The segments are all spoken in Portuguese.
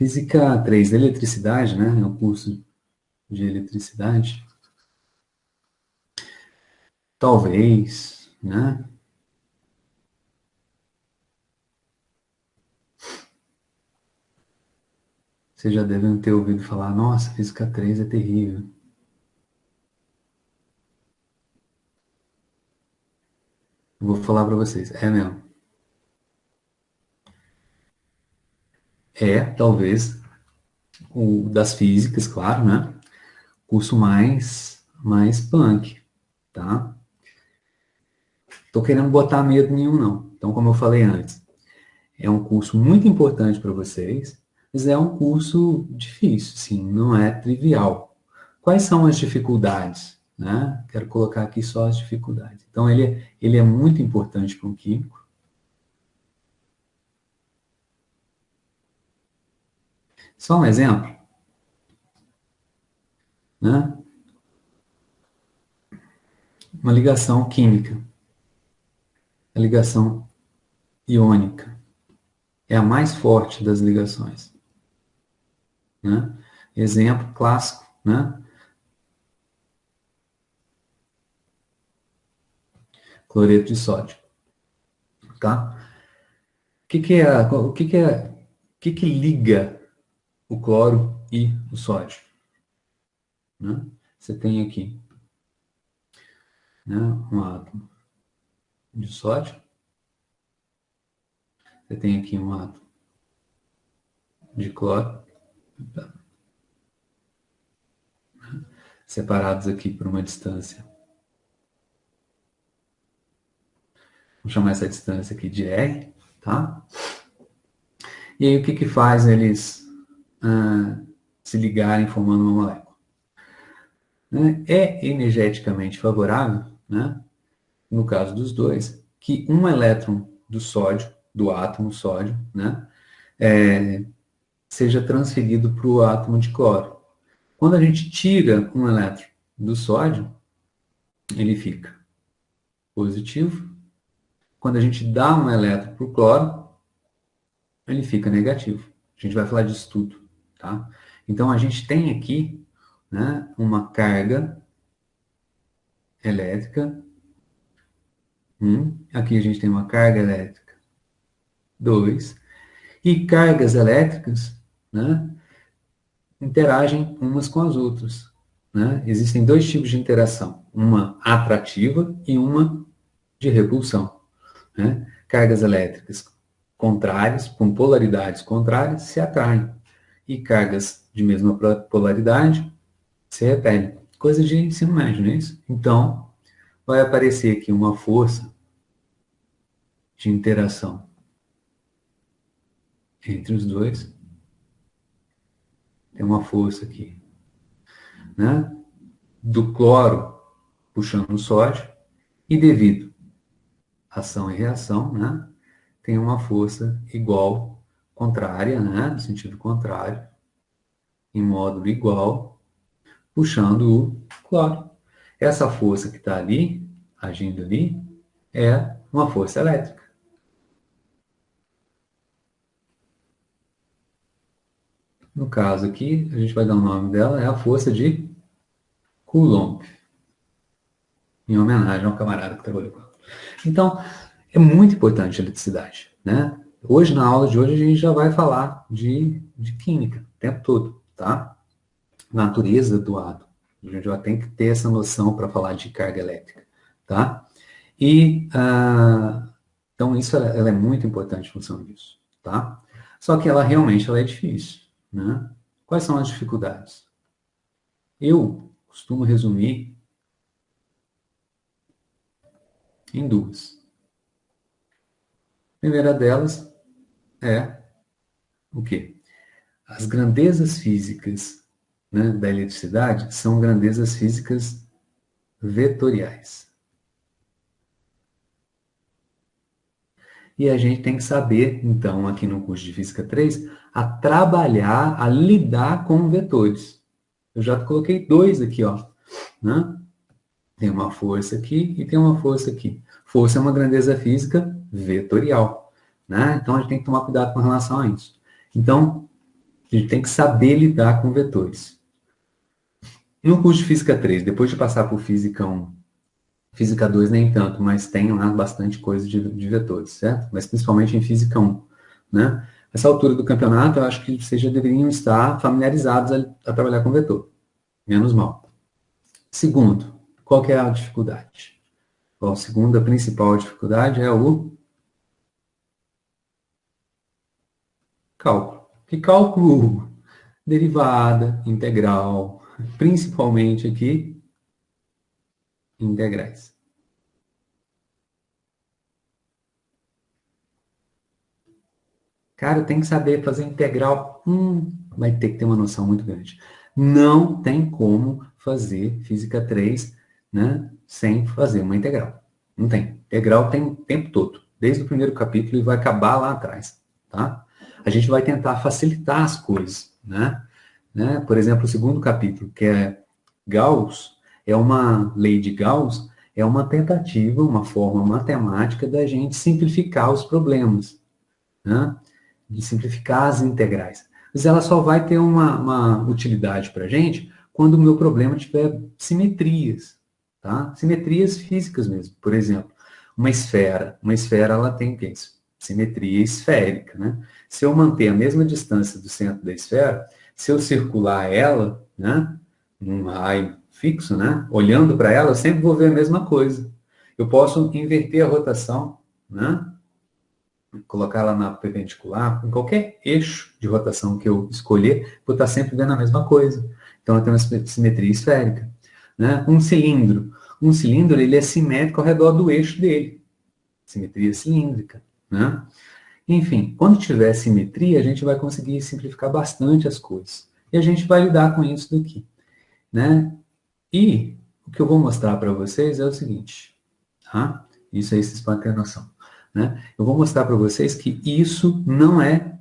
Física 3, eletricidade, né? É um curso de eletricidade. Talvez, né? Vocês já devem ter ouvido falar, nossa, física 3 é terrível. Eu vou falar para vocês, é mesmo. É, talvez, o das físicas, claro, né? Curso mais punk, tá? Tô querendo botar medo nenhum, não. Então, como eu falei antes, é um curso muito importante para vocês, mas é um curso difícil, sim, não é trivial. Quais são as dificuldades? Né? Quero colocar aqui só as dificuldades. Então, ele é muito importante para um químico. Só um exemplo, né? Uma ligação química, a ligação iônica, é a mais forte das ligações. Né? Exemplo clássico, né? Cloreto de sódio. Tá? O que liga o cloro e o sódio? Né? Você tem aqui, né, um átomo de sódio, você tem aqui um átomo de cloro, separados aqui por uma distância. Vamos chamar essa distância aqui de R, tá? E aí o que faz eles se ligarem formando uma molécula? Né? É energeticamente favorável, né, no caso dos dois, que um elétron do sódio, do átomo sódio, né, seja transferido para o átomo de cloro. Quando a gente tira um elétron do sódio, ele fica positivo. Quando a gente dá um elétron para o cloro, ele fica negativo. A gente vai falar disso tudo, tá? Então, a gente tem aqui, né, uma carga elétrica. Aqui a gente tem uma carga elétrica 2. E cargas elétricas, né, interagem umas com as outras. Né? Existem dois tipos de interação, uma atrativa e uma de repulsão. Né? Cargas elétricas contrárias, com polaridades contrárias, se atraem. E cargas de mesma polaridade se repelem. Coisa de ensino médio, não é isso? Então, vai aparecer aqui uma força de interação entre os dois. Tem uma força aqui, né, do cloro puxando o sódio, e devido à ação e reação, né, tem uma força igual, contrária, né, no sentido contrário, em módulo igual, puxando o cloro. Essa força que está ali, agindo ali, é uma força elétrica. No caso aqui, a gente vai dar o nome dela, é a força de Coulomb, em homenagem ao camarada que trabalhou com ela. Então, é muito importante a eletricidade, né? Hoje, na aula de hoje, a gente já vai falar de química o tempo todo, tá? Natureza do átomo. A gente já tem que ter essa noção para falar de carga elétrica, tá? E, então, isso ela é muito importante em função disso, tá? Só que ela realmente ela é difícil, né? Quais são as dificuldades? Eu costumo resumir em duas. A primeira delas é o quê? As grandezas físicas, né, da eletricidade são grandezas físicas vetoriais. E a gente tem que saber, então, aqui no curso de Física 3, a trabalhar, a lidar com vetores. Eu já coloquei dois aqui, ó, né? Tem uma força aqui e tem uma força aqui. Força é uma grandeza física vetorial, né? Então, a gente tem que tomar cuidado com relação a isso. Então, A gente tem que saber lidar com vetores. No curso de Física 3, depois de passar por Física 1, Física 2 nem tanto, mas tem lá bastante coisa de vetores, certo? Mas principalmente em Física 1, né? Nessa altura do campeonato, eu acho que vocês já deveriam estar familiarizados a trabalhar com vetor. Menos mal. Segundo, qual que é a dificuldade? Bom, a segunda principal dificuldade é o cálculo. Que cálculo? Derivada, integral, principalmente aqui, integrais. Cara, tem que saber fazer integral. Vai ter que ter uma noção muito grande. Não tem como fazer física 3, né, sem fazer uma integral. Não tem. Integral tem o tempo todo, desde o primeiro capítulo e vai acabar lá atrás, tá? A gente vai tentar facilitar as coisas, né? Por exemplo, o segundo capítulo, que é Gauss, é uma lei de Gauss, é uma tentativa, uma forma matemática da gente simplificar os problemas, né? De simplificar as integrais. Mas ela só vai ter uma utilidade para a gente quando o meu problema tiver simetrias, tá? Simetrias físicas mesmo. Por exemplo, uma esfera ela tem o quê? Simetria esférica, né? Se eu manter a mesma distância do centro da esfera, se eu circular ela, né, num raio fixo, né, olhando para ela, eu sempre vou ver a mesma coisa. Eu posso inverter a rotação, né? Colocar ela na perpendicular, em qualquer eixo de rotação que eu escolher, vou estar sempre vendo a mesma coisa. Então, eu tenho uma simetria esférica. Né? Um cilindro ele é simétrico ao redor do eixo dele. Simetria cilíndrica. Né? Enfim, quando tiver simetria, a gente vai conseguir simplificar bastante as coisas. E a gente vai lidar com isso daqui. Né? E o que eu vou mostrar para vocês é o seguinte. Tá? Isso aí vocês podem ter noção. Né? Eu vou mostrar para vocês que isso não é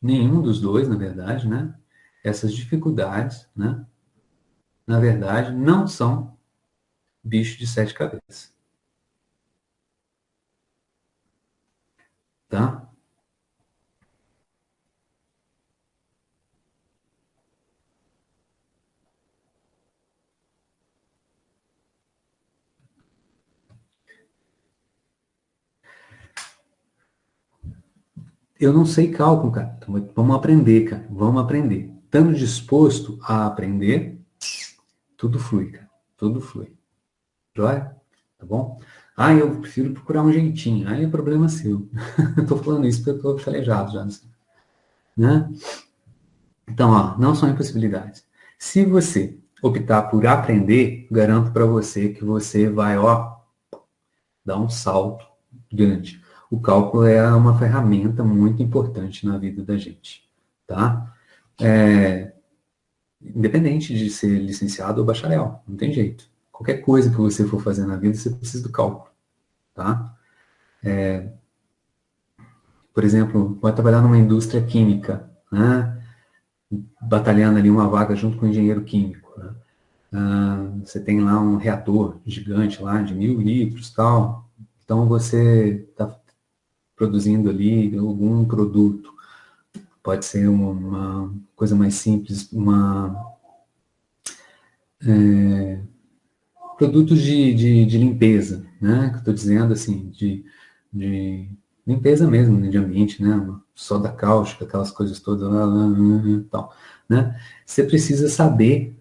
nenhum dos dois, na verdade, né? Essas dificuldades, né? Na verdade, não são bichos de sete cabeças. Tá? Eu não sei cálculo, cara. Então, vamos aprender, cara. Vamos aprender. Estando disposto a aprender, tudo flui, cara. Tudo flui. Joia? Tá bom? Ah, eu prefiro procurar um jeitinho. Aí é problema seu. Eu tô falando isso porque eu tô calejado já. Né? Então, ó, não são impossibilidades. Se você optar por aprender, garanto para você que você vai, ó, dar um salto grande. O cálculo é uma ferramenta muito importante na vida da gente, tá? Independente de ser licenciado ou bacharel, não tem jeito. Qualquer coisa que você for fazer na vida, você precisa do cálculo, tá? Por exemplo, vai trabalhar numa indústria química, né? Batalhando ali uma vaga junto com o engenheiro químico, né? Você tem lá um reator gigante lá de 1.000 litros, tal. Então você está produzindo ali algum produto. Pode ser uma coisa mais simples, produtos de limpeza, né? Que estou dizendo assim, de limpeza mesmo, né? De ambiente, né? Uma soda cáustica, aquelas coisas todas lá, tal, né? Você precisa saber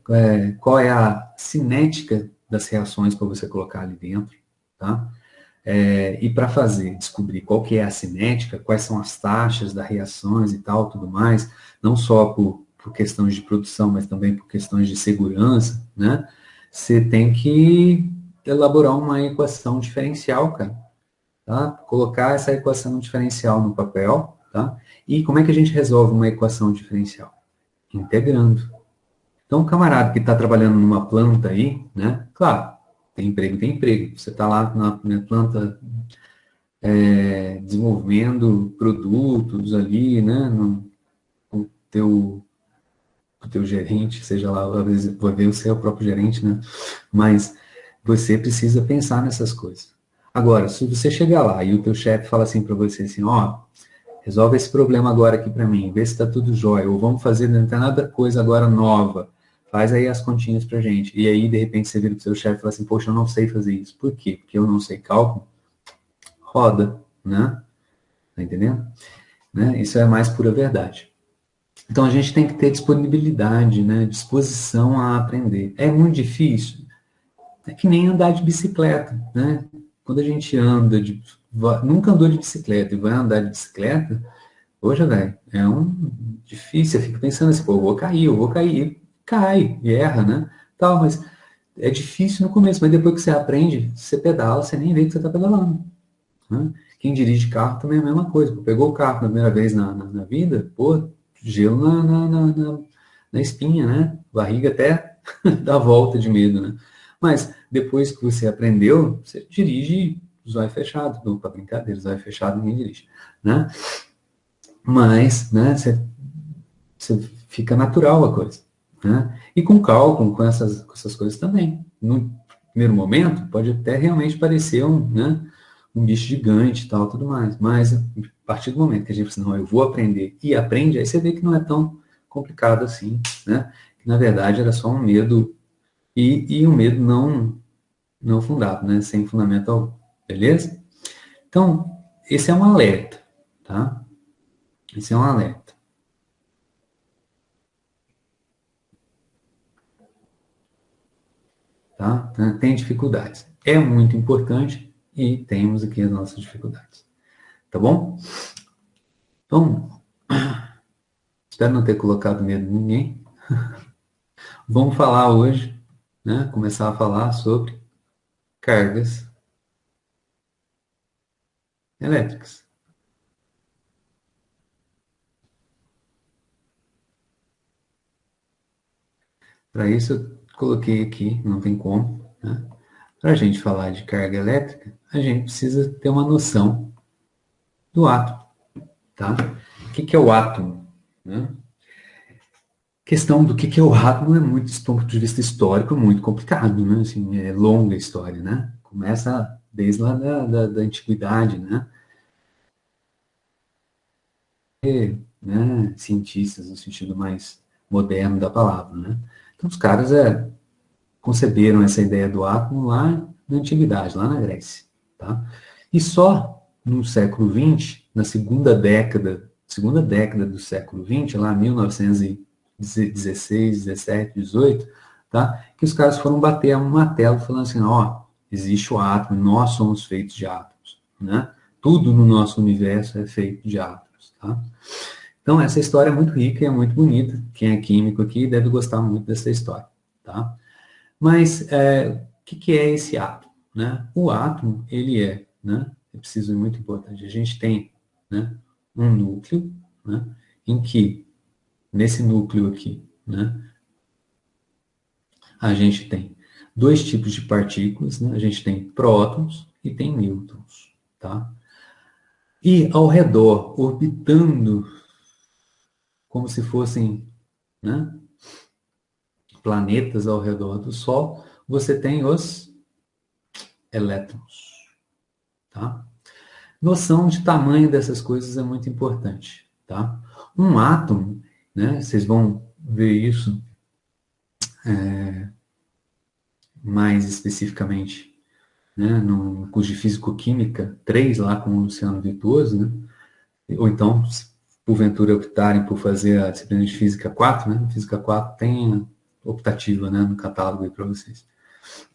qual é a cinética das reações para você colocar ali dentro, tá? E para fazer, descobrir qual que é a cinética, quais são as taxas das reações e tal, tudo mais, não só por questões de produção, mas também por questões de segurança, né? Você tem que elaborar uma equação diferencial, cara, tá? Colocar essa equação diferencial no papel, tá? E como é que a gente resolve uma equação diferencial? Integrando. Então, o camarada que está trabalhando numa planta aí, né? Claro, tem emprego, tem emprego. Você está lá na planta desenvolvendo produtos ali, né? Com o teu gerente, seja lá, às vezes vai ver você é o próprio gerente, né? Mas você precisa pensar nessas coisas. Agora, se você chegar lá e o teu chefe fala assim para você assim, ó, resolve esse problema agora aqui para mim, vê se está tudo jóia, ou vamos fazer determinada coisa agora nova, faz aí as continhas para gente. E aí, de repente, você vira para o seu chefe e fala assim, poxa, eu não sei fazer isso. Por quê? Porque eu não sei cálculo. Roda, né? Tá entendendo? Né? Isso é a mais pura verdade. Então, a gente tem que ter disponibilidade, né? Disposição a aprender. É muito difícil. É que nem andar de bicicleta, né? Quando a gente anda, nunca andou de bicicleta e vai andar de bicicleta, hoje, velho, é um difícil. Eu fico pensando assim, pô, eu vou cair. Cai e erra, né? Tal, mas é difícil no começo, mas depois que você aprende, você pedala, você nem vê que você está pedalando. Né? Quem dirige carro também é a mesma coisa. Pô, pegou o carro na primeira vez na vida, pô, gelo na espinha, né? Barriga até dá volta de medo, né? Mas depois que você aprendeu, você dirige os olhos fechados. Não, para brincadeira, os olhos fechados ninguém dirige, né? Mas, né, você fica natural a coisa, né? E com cálculo, com essas coisas também. No primeiro momento, pode até realmente parecer né, um bicho gigante e tal, tudo mais. Mas, a partir do momento que a gente fala assim, não, eu vou aprender e aprende, aí você vê que não é tão complicado assim, né? Que, na verdade, era só um medo, e um medo não fundado, né? Sem fundamento algum, beleza? Então, esse é um alerta, tá? Esse é um alerta. Tá? Tem dificuldades. É muito importante e temos aqui as nossas dificuldades. Tá bom? Então, espero não ter colocado medo em ninguém. Vamos falar hoje, né? Começar a falar sobre cargas elétricas. Para isso, eu coloquei aqui, não tem como, né? Para a gente falar de carga elétrica, a gente precisa ter uma noção do átomo, tá? O que é o átomo? Né? A questão do que é o átomo é muito, do ponto de vista histórico, muito complicado, né? Assim, é longa a história, né? Começa desde lá da antiguidade, né? Cientistas no sentido mais moderno da palavra, né? Então os caras conceberam essa ideia do átomo lá na antiguidade, lá na Grécia, tá? E só no século XX, na segunda década do século XX, lá 1916, 17, 18, tá? Que os caras foram bater a um martelo falando assim, ó, existe o átomo, nós somos feitos de átomos, né? Tudo no nosso universo é feito de átomos, tá? Então, essa história é muito rica e é muito bonita. Quem é químico aqui deve gostar muito dessa história, tá? Mas, o que é esse átomo? Né? O átomo, ele né? É preciso, muito importante, a gente tem, né, um núcleo, né, em que, nesse núcleo aqui, né, a gente tem dois tipos de partículas, né? A gente tem prótons e tem nêutrons, tá? E ao redor, orbitando como se fossem, né, planetas ao redor do Sol, você tem os elétrons, tá? Noção de tamanho dessas coisas é muito importante, tá? Um átomo, né, vocês vão ver isso mais especificamente, né, no curso de Físico-Química 3, lá com o Luciano Virtuoso, né? Ou então, se porventura optarem por fazer a disciplina de Física 4, né? Física 4 tem optativa, né, no catálogo aí para vocês.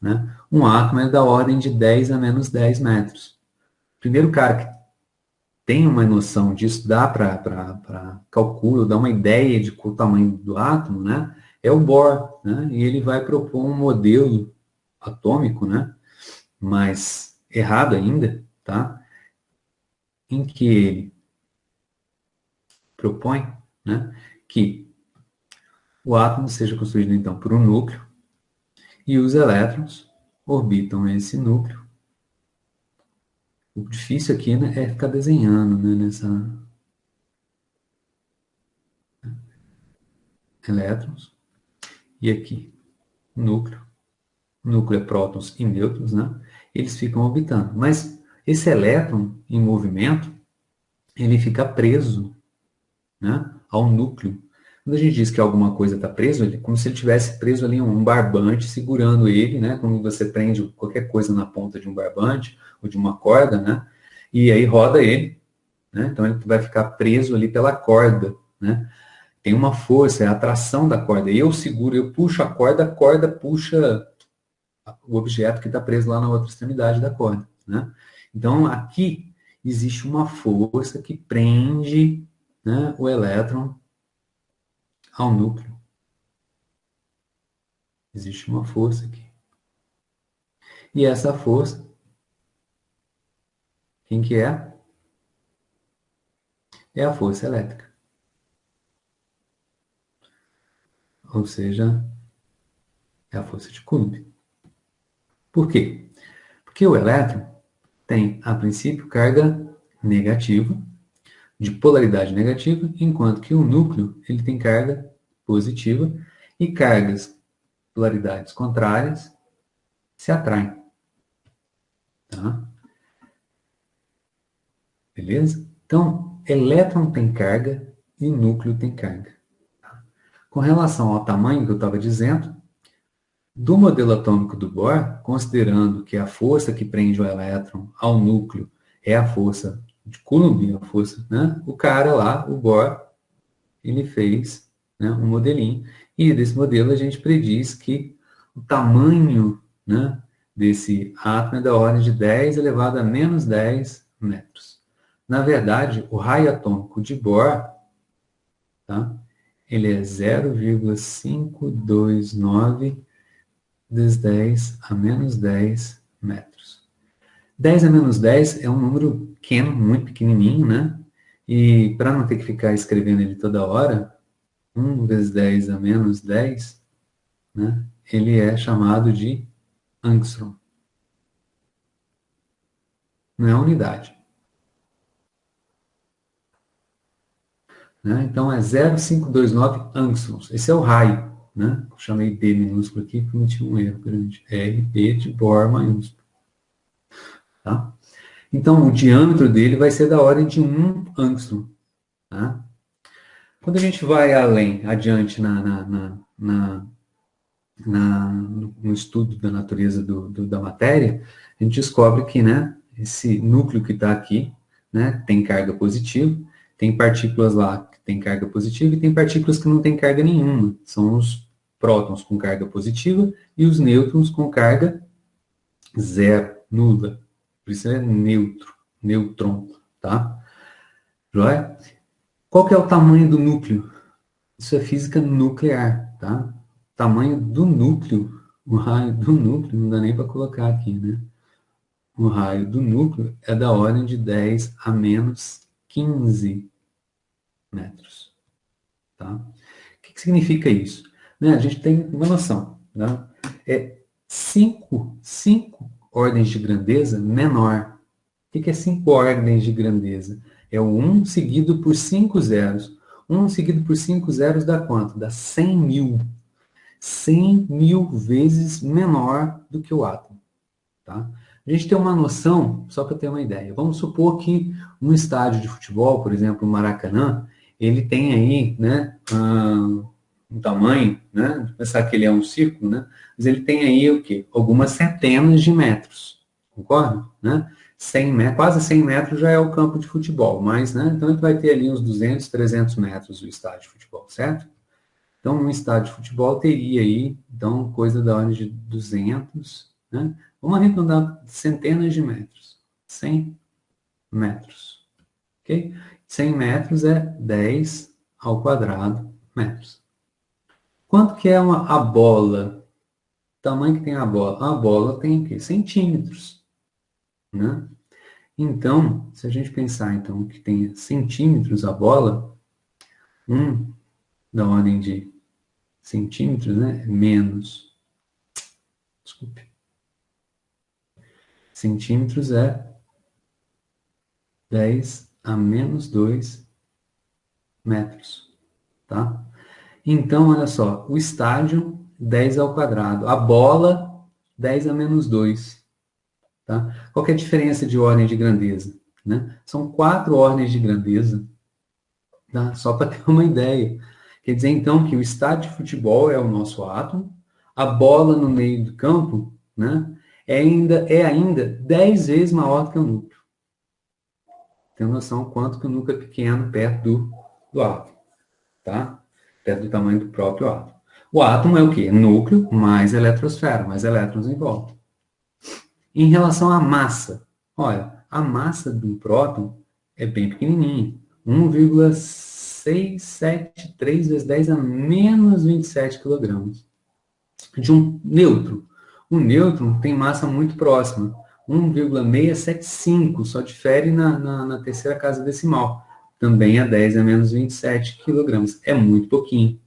Né? Um átomo é da ordem de 10 a menos 10 metros. O primeiro cara que tem uma noção disso, dá para calculo, dá uma ideia de qual o tamanho do átomo, né? É o Bohr, né? E ele vai propor um modelo atômico, né? Mas errado ainda, tá? Em que ele propõe, né? Que o átomo seja construído, então, por um núcleo e os elétrons orbitam esse núcleo. O difícil aqui, né, é ficar desenhando, né, nessa elétrons e aqui núcleo. Núcleo é prótons e nêutrons, né? Eles ficam orbitando. Mas esse elétron em movimento, ele fica preso, né, ao núcleo. Quando a gente diz que alguma coisa está preso, ele, como se ele tivesse preso ali um barbante segurando ele, né, como você prende qualquer coisa na ponta de um barbante ou de uma corda, né, e aí roda ele, né, então ele vai ficar preso ali pela corda, né. Tem uma força, é a atração da corda. Eu seguro, eu puxo a corda puxa o objeto que está preso lá na outra extremidade da corda, né? Então, aqui existe uma força que prende, né, o elétron ao núcleo. Existe uma força aqui. E essa força, quem que é? É a força elétrica. Ou seja, é a força de Coulomb. Por quê? Porque o elétron tem, a princípio, carga negativa, de polaridade negativa, enquanto que o núcleo ele tem carga positiva e cargas, polaridades contrárias, se atraem. Tá? Beleza? Então, elétron tem carga e núcleo tem carga. Tá? Com relação ao tamanho que eu estava dizendo, do modelo atômico do Bohr, considerando que a força que prende o elétron ao núcleo é a força de Coulomb, a força, né? O cara lá, o Bohr, ele fez, né, um modelinho, e desse modelo a gente prediz que o tamanho, né, desse átomo é da ordem de 10 elevado a menos 10 metros. Na verdade, o raio atômico de Bohr, tá, ele é 0,529 das 10 a menos 10 metros. 10 a menos 10 é um número pequeno, muito pequenininho, né? E para não ter que ficar escrevendo ele toda hora, 1 vezes 10 a menos 10, né, ele é chamado de angstrom. Não é unidade. Né? Então, é 0,529 angstroms. Esse é o raio. Né? Eu chamei B minúsculo aqui porque não tinha um erro grande. RB de Bohr maiúsculo. Tá? Então, o diâmetro dele vai ser da ordem de 1 angstrom. Tá? Quando a gente vai além, adiante no estudo da natureza da matéria, a gente descobre que, né, esse núcleo que está aqui, né, tem carga positiva, tem partículas lá que tem carga positiva e tem partículas que não têm carga nenhuma. São os prótons com carga positiva e os nêutrons com carga zero, nula. Por isso é neutro, nêutron, tá? Joia? Qual que é o tamanho do núcleo? Isso é física nuclear, tá? O tamanho do núcleo, o raio do núcleo, não dá nem para colocar aqui, né? O raio do núcleo é da ordem de 10 a menos 15 metros, tá? O que significa isso? Né? A gente tem uma noção, né? É 5 ordens de grandeza menor. O que é 5 ordens de grandeza? É o 1 seguido por 5 zeros. 1 seguido por 5 zeros dá quanto? Dá 100 mil. 100 mil vezes menor do que o átomo. Tá? A gente tem uma noção, só para ter uma ideia. Vamos supor que um estádio de futebol, por exemplo, o Maracanã, ele tem aí, né, um tamanho, né, pensar que ele é um círculo, né, mas ele tem aí o quê? Algumas centenas de metros, concorda? Né? 100 metros, quase 100 metros já é o campo de futebol, mas, né, então ele vai ter ali uns 200, 300 metros o estádio de futebol, certo? Então, um estádio de futebol teria aí, então, coisa da ordem de 200, né? Vamos arredondar centenas de metros. 100 metros. Ok? 100 metros é 10 ao quadrado metros. Quanto que é a bola? O tamanho que tem a bola? A bola tem o quê? Centímetros. Né? Então, se a gente pensar então que tem centímetros a bola, da ordem de centímetros, né? Menos. Desculpe. Centímetros é 10 a menos 2 metros, tá? Então, olha só, o estádio, 10 ao quadrado. A bola, 10 a menos 2, tá? Qual que é a diferença de ordem de grandeza? né? São 4 ordens de grandeza, tá? Só para ter uma ideia. Quer dizer, então, que o estádio de futebol é o nosso átomo, a bola no meio do campo, né, é ainda 10 vezes maior do que o núcleo. Tem noção quanto que o núcleo é pequeno perto do átomo, tá? Perto do tamanho do próprio átomo. O átomo é o quê? Núcleo mais eletrosfera, mais elétrons em volta. Em relação à massa, olha, a massa do próton é bem pequenininha, 1,673 vezes 10 a menos 27 quilogramas. De um nêutron. O nêutron tem massa muito próxima, 1,675, só difere na terceira casa decimal. Também a 10 a menos 27 quilogramas. É muito pouquinho.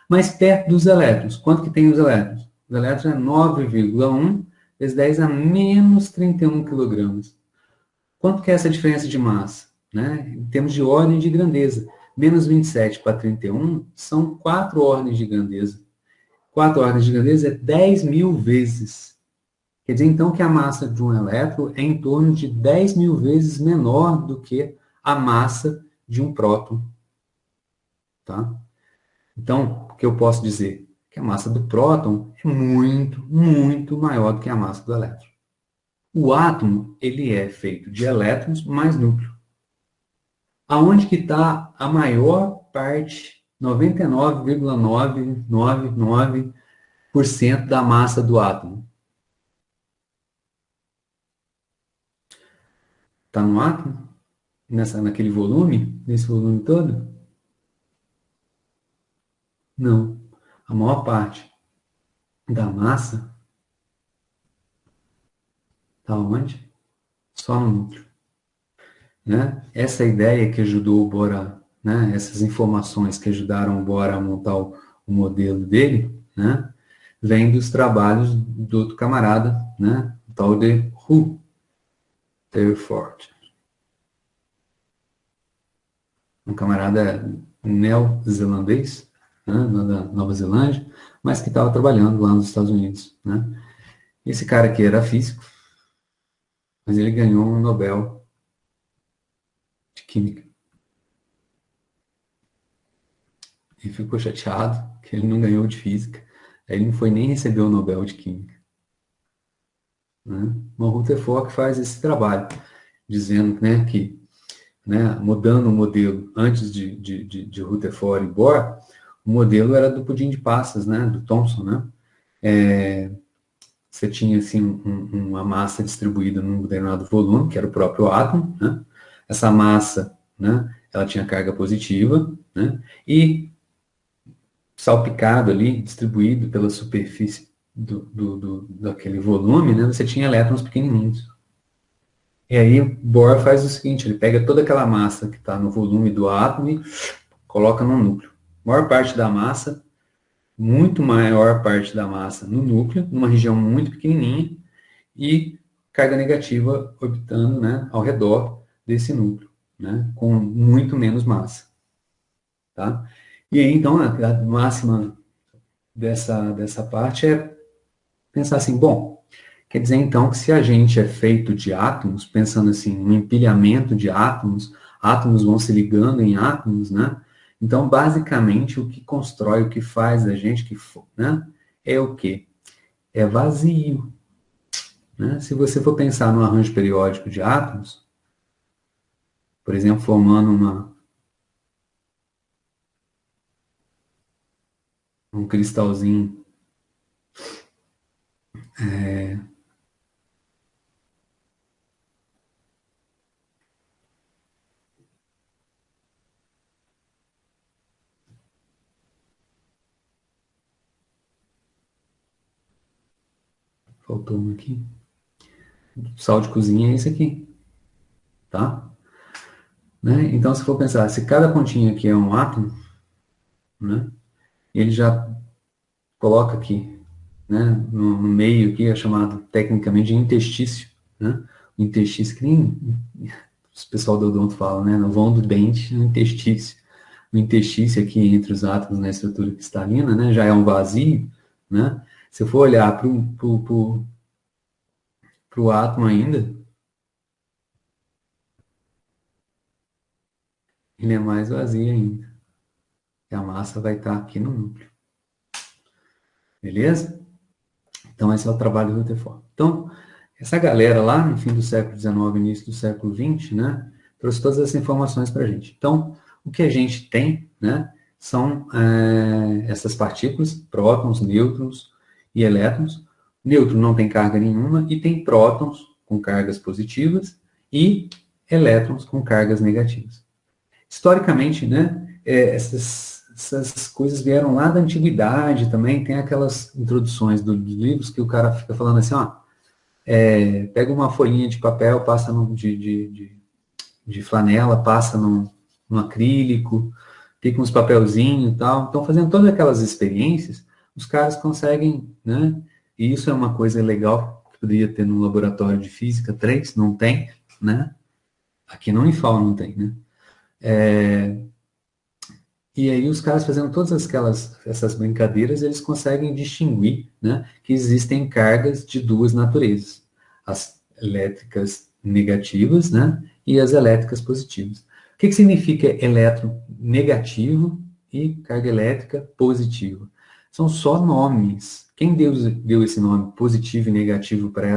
Mas perto dos elétrons, quanto que tem os elétrons? Os elétrons é 9,1 vezes 10 a menos 31 quilogramas. Quanto que é essa diferença de massa? Né? Em termos de ordem de grandeza. Menos 27 para 31 são 4 ordens de grandeza. 4 ordens de grandeza é 10 mil vezes. Quer dizer, então, que a massa de um elétron é em torno de 10 mil vezes menor do que a massa de um próton. Tá? Então, o que eu posso dizer? Que a massa do próton é muito, muito maior do que a massa do elétron. O átomo, ele é feito de elétrons mais núcleo. Aonde que está a maior parte, 99,999% da massa do átomo? Está no átomo? Naquele volume? Nesse volume todo? Não. A maior parte da massa está onde? Só no núcleo. Né? Essa ideia que ajudou o Bohr, né? Essas informações que ajudaram o Bohr a montar o modelo dele, né? Vem dos trabalhos do outro camarada, né? O tal de Rutherford. Um camarada neozelandês, né? Da Nova Zelândia, mas que estava trabalhando lá nos Estados Unidos. Né? Esse cara aqui era físico, mas ele ganhou um Nobel de Química. E ficou chateado que ele não ganhou de Física. Aí ele não foi nem receber o Nobel de Química. Né? O Rutherford faz esse trabalho, dizendo, né, que, né, mudando o modelo antes de Rutherford e Bohr, o modelo era do pudim de passas, né, do Thomson. Né? Você tinha assim, uma massa distribuída num determinado volume, que era o próprio átomo. Né? Essa massa, né, ela tinha carga positiva, né? E salpicado ali, distribuído pela superfície daquele volume, né, você tinha elétrons pequenininhos. E aí Bohr faz o seguinte, ele pega toda aquela massa que está no volume do átomo e coloca no núcleo. A maior parte da massa, muito maior parte da massa no núcleo, numa região muito pequenininha, e carga negativa orbitando, né, ao redor desse núcleo, né, com muito menos massa. Tá? E aí, então, a máxima dessa parte é pensar assim, bom, quer dizer então que se a gente é feito de átomos, pensando assim, um empilhamento de átomos, átomos vão se ligando em átomos, né? Então, basicamente, o que constrói, o que faz a gente, né, é o quê? É vazio. Né? Se você for pensar no arranjo periódico de átomos, por exemplo, formando um cristalzinho faltou um aqui. Sal de cozinha é esse aqui, tá? Né? Então, se for pensar, se cada pontinho aqui é um átomo, né? Ele já coloca aqui, né? No meio aqui é chamado tecnicamente de interstício, né? O interstício que nem o pessoal do odonto fala, né? No vão do dente, no interstício. O interstício aqui entre os átomos na estrutura cristalina, né? Já é um vazio, né? Se eu for olhar para o átomo ainda, ele é mais vazio ainda. E a massa vai estar aqui no núcleo. Beleza? Então, esse é o trabalho do Rutherford. Então, essa galera lá no fim do século XIX, início do século XX, né, trouxe todas essas informações para a gente. Então, o que a gente tem, né, são essas partículas, prótons, nêutrons e elétrons. Nêutron não tem carga nenhuma e tem prótons com cargas positivas e elétrons com cargas negativas. Historicamente, né, essas coisas vieram lá da antiguidade também, tem aquelas introduções dos livros que o cara fica falando assim, ó, pega uma folhinha de papel, passa de flanela, passa no acrílico, fica uns papelzinhos e tal. Então, fazendo todas aquelas experiências, os caras conseguem, né? E isso é uma coisa legal que poderia ter no laboratório de física 3, não tem, né? Aqui no Unifal não tem, né? E aí os caras fazendo todas essas brincadeiras, eles conseguem distinguir, né, que existem cargas de duas naturezas. As elétricas negativas, né, e as elétricas positivas. O que significa elétron negativo e carga elétrica positiva? São só nomes. Quem deu esse nome positivo e negativo para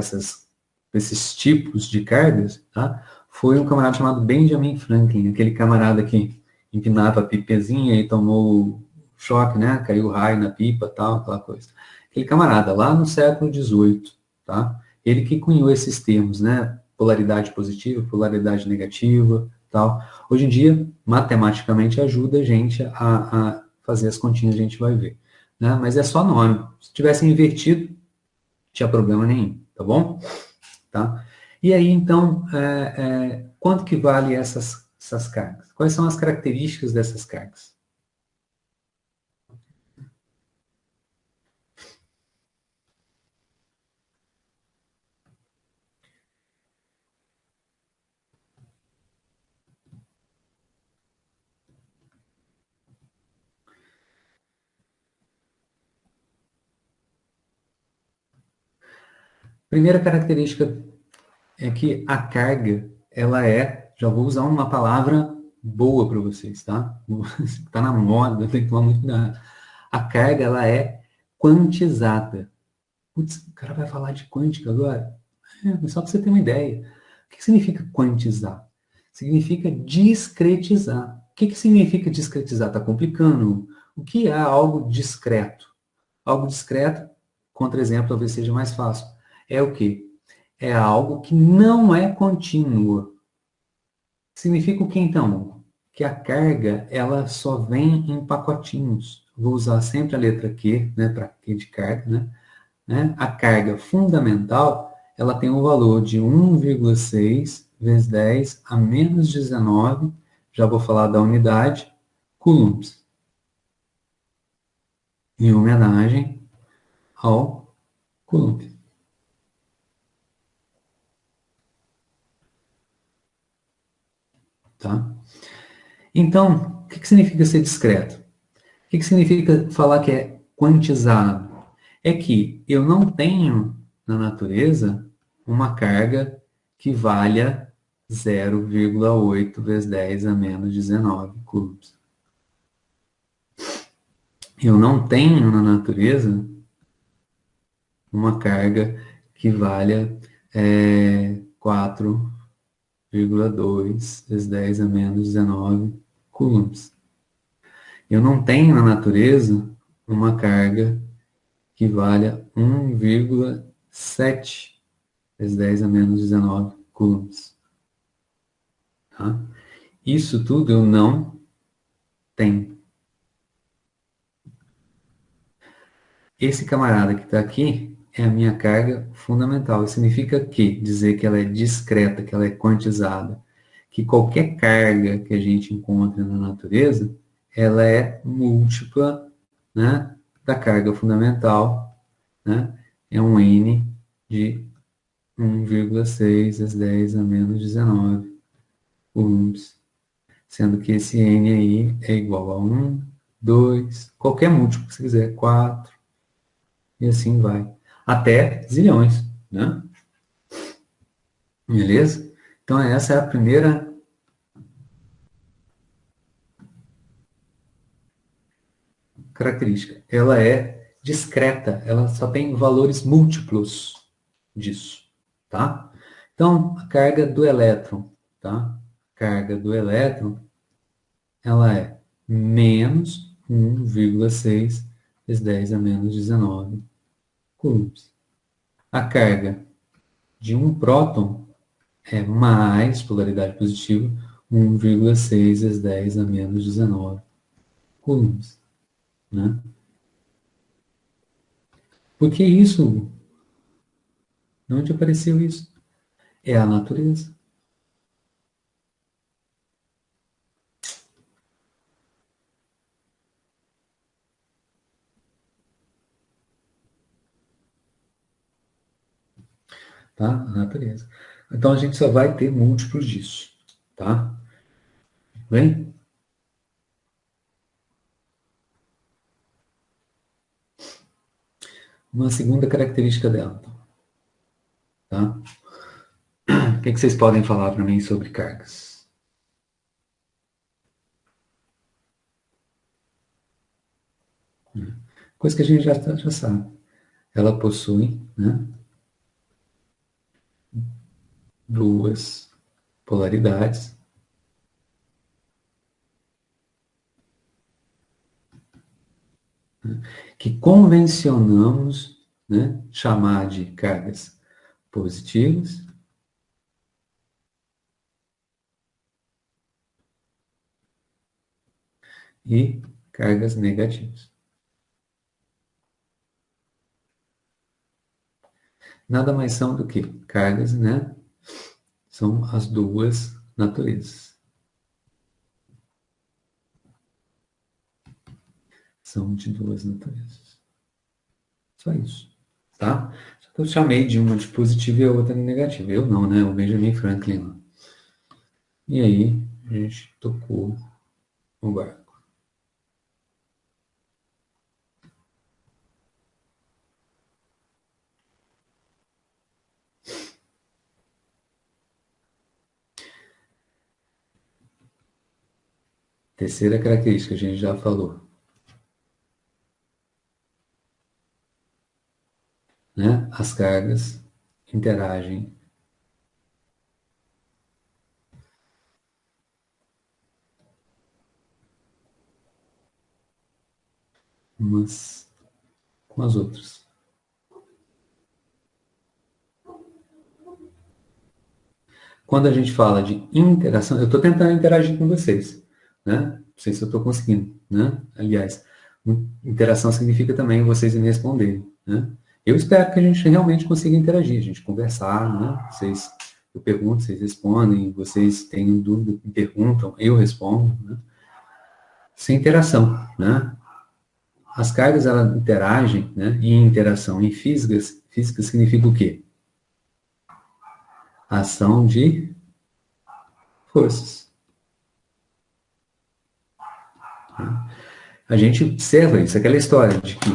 esses tipos de cargas, tá, foi um camarada chamado Benjamin Franklin, aquele camarada que empinava a pipezinha e tomou choque, né? Caiu raio na pipa, tal, aquela coisa. Aquele camarada, lá no século XVIII, tá? Ele que cunhou esses termos, né? Polaridade positiva, polaridade negativa, tal. Hoje em dia, matematicamente, ajuda a gente a fazer as continhas, a gente vai ver. Né? Mas é só nome. Se tivesse invertido, não tinha problema nenhum, tá bom? Tá? E aí, então, quanto que vale essas cargas? Quais são as características dessas cargas? Primeira característica é que a carga, ela já vou usar uma palavra boa para vocês, tá? Está na moda, tem que tomar muito cuidado. A carga, ela é quantizada. Putz, o cara vai falar de quântica agora? Só para você ter uma ideia. O que significa quantizar? Significa discretizar. O que significa discretizar? Está complicando. O que é algo discreto? Algo discreto, contra-exemplo, talvez seja mais fácil. É o quê? É algo que não é contínuo. Significa o que então? Que a carga ela só vem em pacotinhos. Vou usar sempre a letra Q, né, para Q de carga, né? A carga fundamental ela tem um valor de 1,6 vezes 10 a menos 19, já vou falar da unidade, coulombs, em homenagem ao Coulomb. Tá? Então, o que significa ser discreto? O que significa falar que é quantizado? É que eu não tenho na natureza uma carga que valha 0,8 vezes 10 a menos 19 coulombs. Eu não tenho na natureza uma carga que valha 4,2 vezes 10 a menos 19 coulombs. Eu não tenho na natureza uma carga que valha 1,7 vezes 10 a menos 19 coulombs. Tá? Isso tudo eu não tenho. Esse camarada que está aqui é a minha carga fundamental. Isso significa que dizer que ela é discreta, que ela é quantizada, que qualquer carga que a gente encontra na natureza, ela é múltipla, né, da carga fundamental, né? É um N de 1,6 às 10 a menos 19 coulombs, sendo que esse N aí é igual a 1, 2, qualquer múltiplo que você quiser, 4, e assim vai. Até zilhões, né? Beleza? Então, essa é a primeira característica. Ela é discreta, ela só tem valores múltiplos disso, tá? Então, a carga do elétron, tá? Carga do elétron, ela é menos 1,6 vezes 10 a menos 19 coulombs. A carga de um próton é mais polaridade positiva, 1,6 vezes 10 a menos 19 coulombs, né? Por que isso? De onde apareceu isso? É a natureza. Tá? A natureza. Então a gente só vai ter múltiplos disso, tá? Bem? Uma segunda característica dela, tá? O que vocês podem falar para mim sobre cargas? Coisa que a gente já sabe. Ela possui, né, duas polaridades que convencionamos, né, chamar de cargas positivas e cargas negativas. Nada mais são do que cargas, né? São as duas naturezas. São de duas naturezas. Só isso, tá? Só que eu chamei de uma de positiva e a outra de negativa. Eu não, né? O Benjamin Franklin. E aí, a gente tocou o barco. Terceira característica, a gente já falou, né? As cargas interagem umas com as outras. Quando a gente fala de interação, eu estou tentando interagir com vocês, né? Não sei se eu estou conseguindo, né? Aliás, interação significa também vocês me responderem, né? Eu espero que a gente realmente consiga interagir, a gente conversar, né? Vocês, eu pergunto, vocês respondem, vocês têm dúvida, me perguntam, eu respondo, né? Sem interação, né? As cargas, elas interagem, né? E interação em física significa o quê? Ação de forças. A gente observa isso, aquela história de que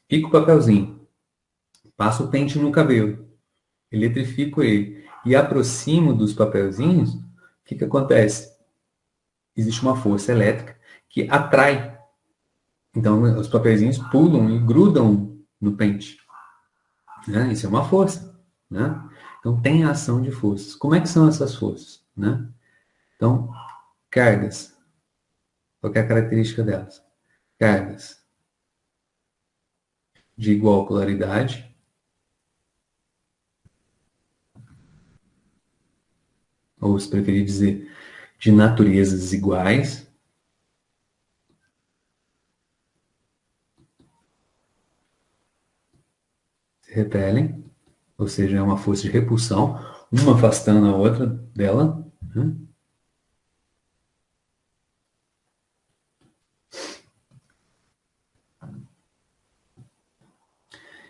pico o papelzinho, passo o pente no cabelo, eletrifico ele e aproximo dos papelzinhos, o que acontece? Existe uma força elétrica que atrai. Então, os papelzinhos pulam e grudam no pente. Né? Isso é uma força. Né? Então, tem a ação de forças. Como é que são essas forças? Né? Então, cargas. Qual é a característica delas? Cargas de igual polaridade, ou se preferir dizer, de naturezas iguais, se repelem, ou seja, é uma força de repulsão, uma afastando a outra dela, né?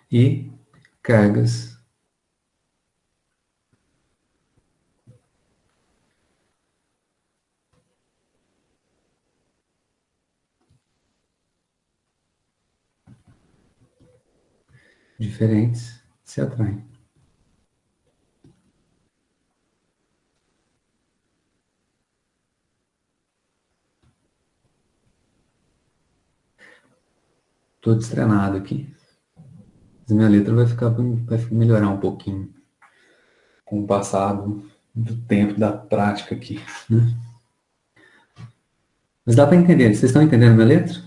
E cargas diferentes se atraem. Todo estrenado aqui. Mas minha letra vai melhorar um pouquinho com o passado do tempo, da prática aqui, né? Mas dá para entender. Vocês estão entendendo minha letra?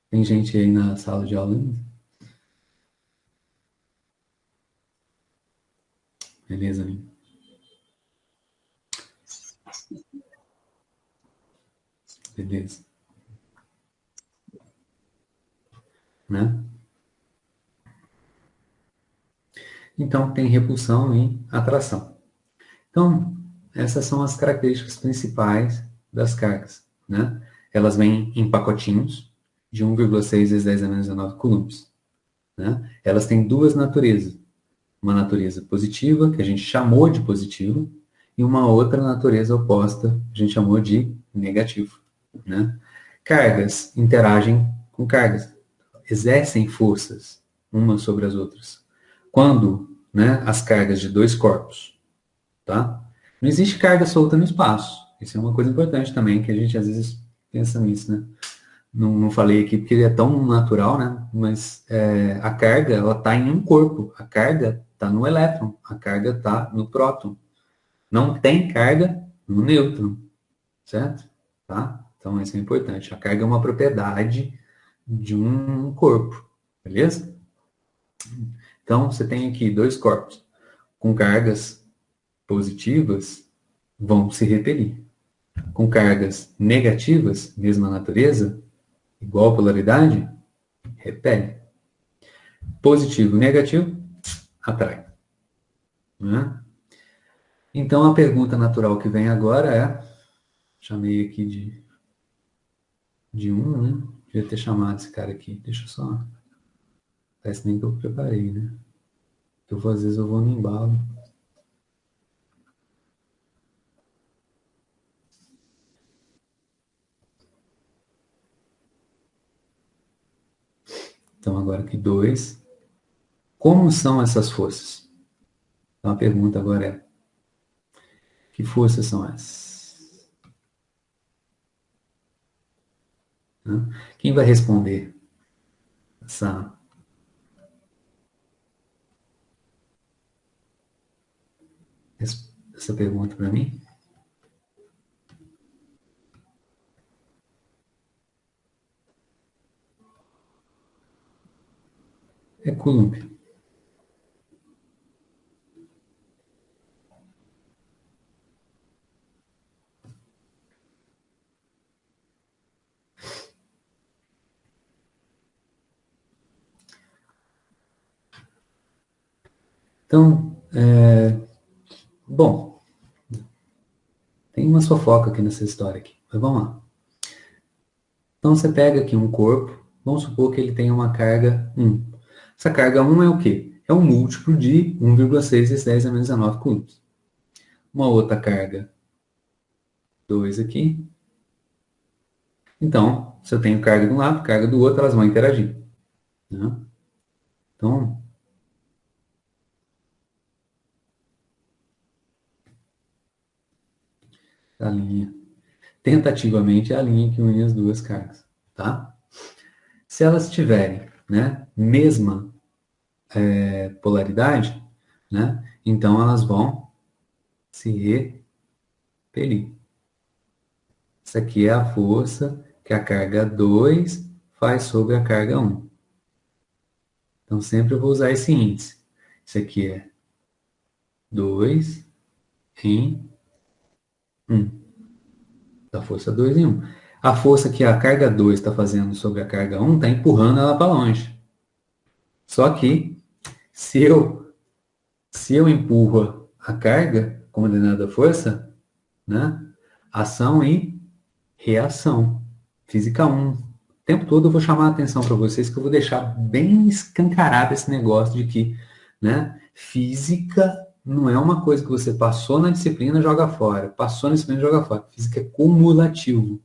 Tem gente aí na sala de aula? Beleza, né? Beleza. Né? Então, tem repulsão e atração. Então, essas são as características principais das cargas, né? Elas vêm em pacotinhos de 1,6 vezes 10 a menos 19 coulombs, né? Elas têm duas naturezas. Uma natureza positiva, que a gente chamou de positiva, e uma outra natureza oposta, que a gente chamou de negativo, né? Cargas interagem com cargas, exercem forças umas sobre as outras. Quando, né, as cargas de dois corpos, tá? Não existe carga solta no espaço. Isso é uma coisa importante também, que a gente às vezes pensa nisso, né? Não falei aqui porque ele é tão natural, né? Mas a carga, ela está em um corpo. A carga está no elétron. A carga está no próton. Não tem carga no nêutron, certo? Tá? Então, isso é importante. A carga é uma propriedade de um corpo, beleza? Então, você tem aqui dois corpos com cargas positivas, vão se repelir. Com cargas negativas, mesma natureza, igual polaridade, repele. Positivo e negativo, atrai. Né? Então, a pergunta natural que vem agora é, chamei aqui de um, né? Devia ter chamado esse cara aqui. Deixa eu só... Parece nem que eu preparei, né? Às vezes eu vou no embalo. Então, agora aqui dois. Como são essas forças? Então, a pergunta agora é, que forças são essas? Né? Quem vai responder essa pergunta para mim? É Coulomb. Então, bom, tem uma fofoca aqui nessa história aqui, mas vamos lá. Então, você pega aqui um corpo, vamos supor que ele tenha uma carga 1. Essa carga 1 é o quê? É um múltiplo de 1,6 vezes 10 a menos 19 coulombs. Uma outra carga 2 aqui. Então, se eu tenho carga de um lado, carga do outro, elas vão interagir. Né? Então, a linha, tentativamente, é a linha que une as duas cargas. Tá? Se elas tiverem, né, mesma polaridade, né, então elas vão se repelir. Isso aqui é a força que a carga 2 faz sobre a carga 1. Então, sempre eu vou usar esse índice. Isso aqui é 2 em 1. Da força 2 em 1. A força que a carga 2 está fazendo sobre a carga 1 está empurrando ela para longe. Só que, se eu empurro a carga com determinada força, né, ação e reação. Física 1. O tempo todo eu vou chamar a atenção para vocês que eu vou deixar bem escancarado esse negócio de que, né, física não é uma coisa que você passou na disciplina e joga fora. Passou na disciplina e joga fora. Física é cumulativo.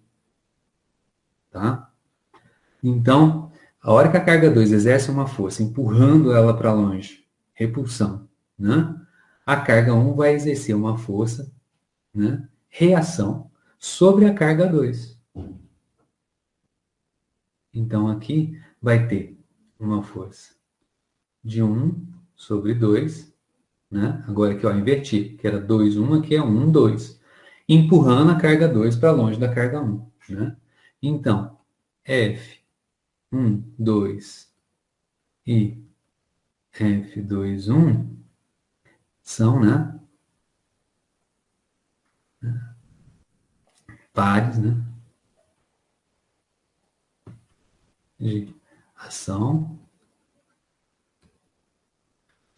Tá? Então, a hora que a carga 2 exerce uma força, empurrando ela para longe, repulsão, né? A carga 1 vai exercer uma força, né, reação, sobre a carga 2. Então, aqui vai ter uma força de 1 sobre 2, né? Agora aqui, ó, inverti, que era 2, 1, aqui é 1, 2. Empurrando a carga 2 para longe da carga 1, né? Então, F, 1, 2 e F, 2, 1 são, né, pares, né, de ação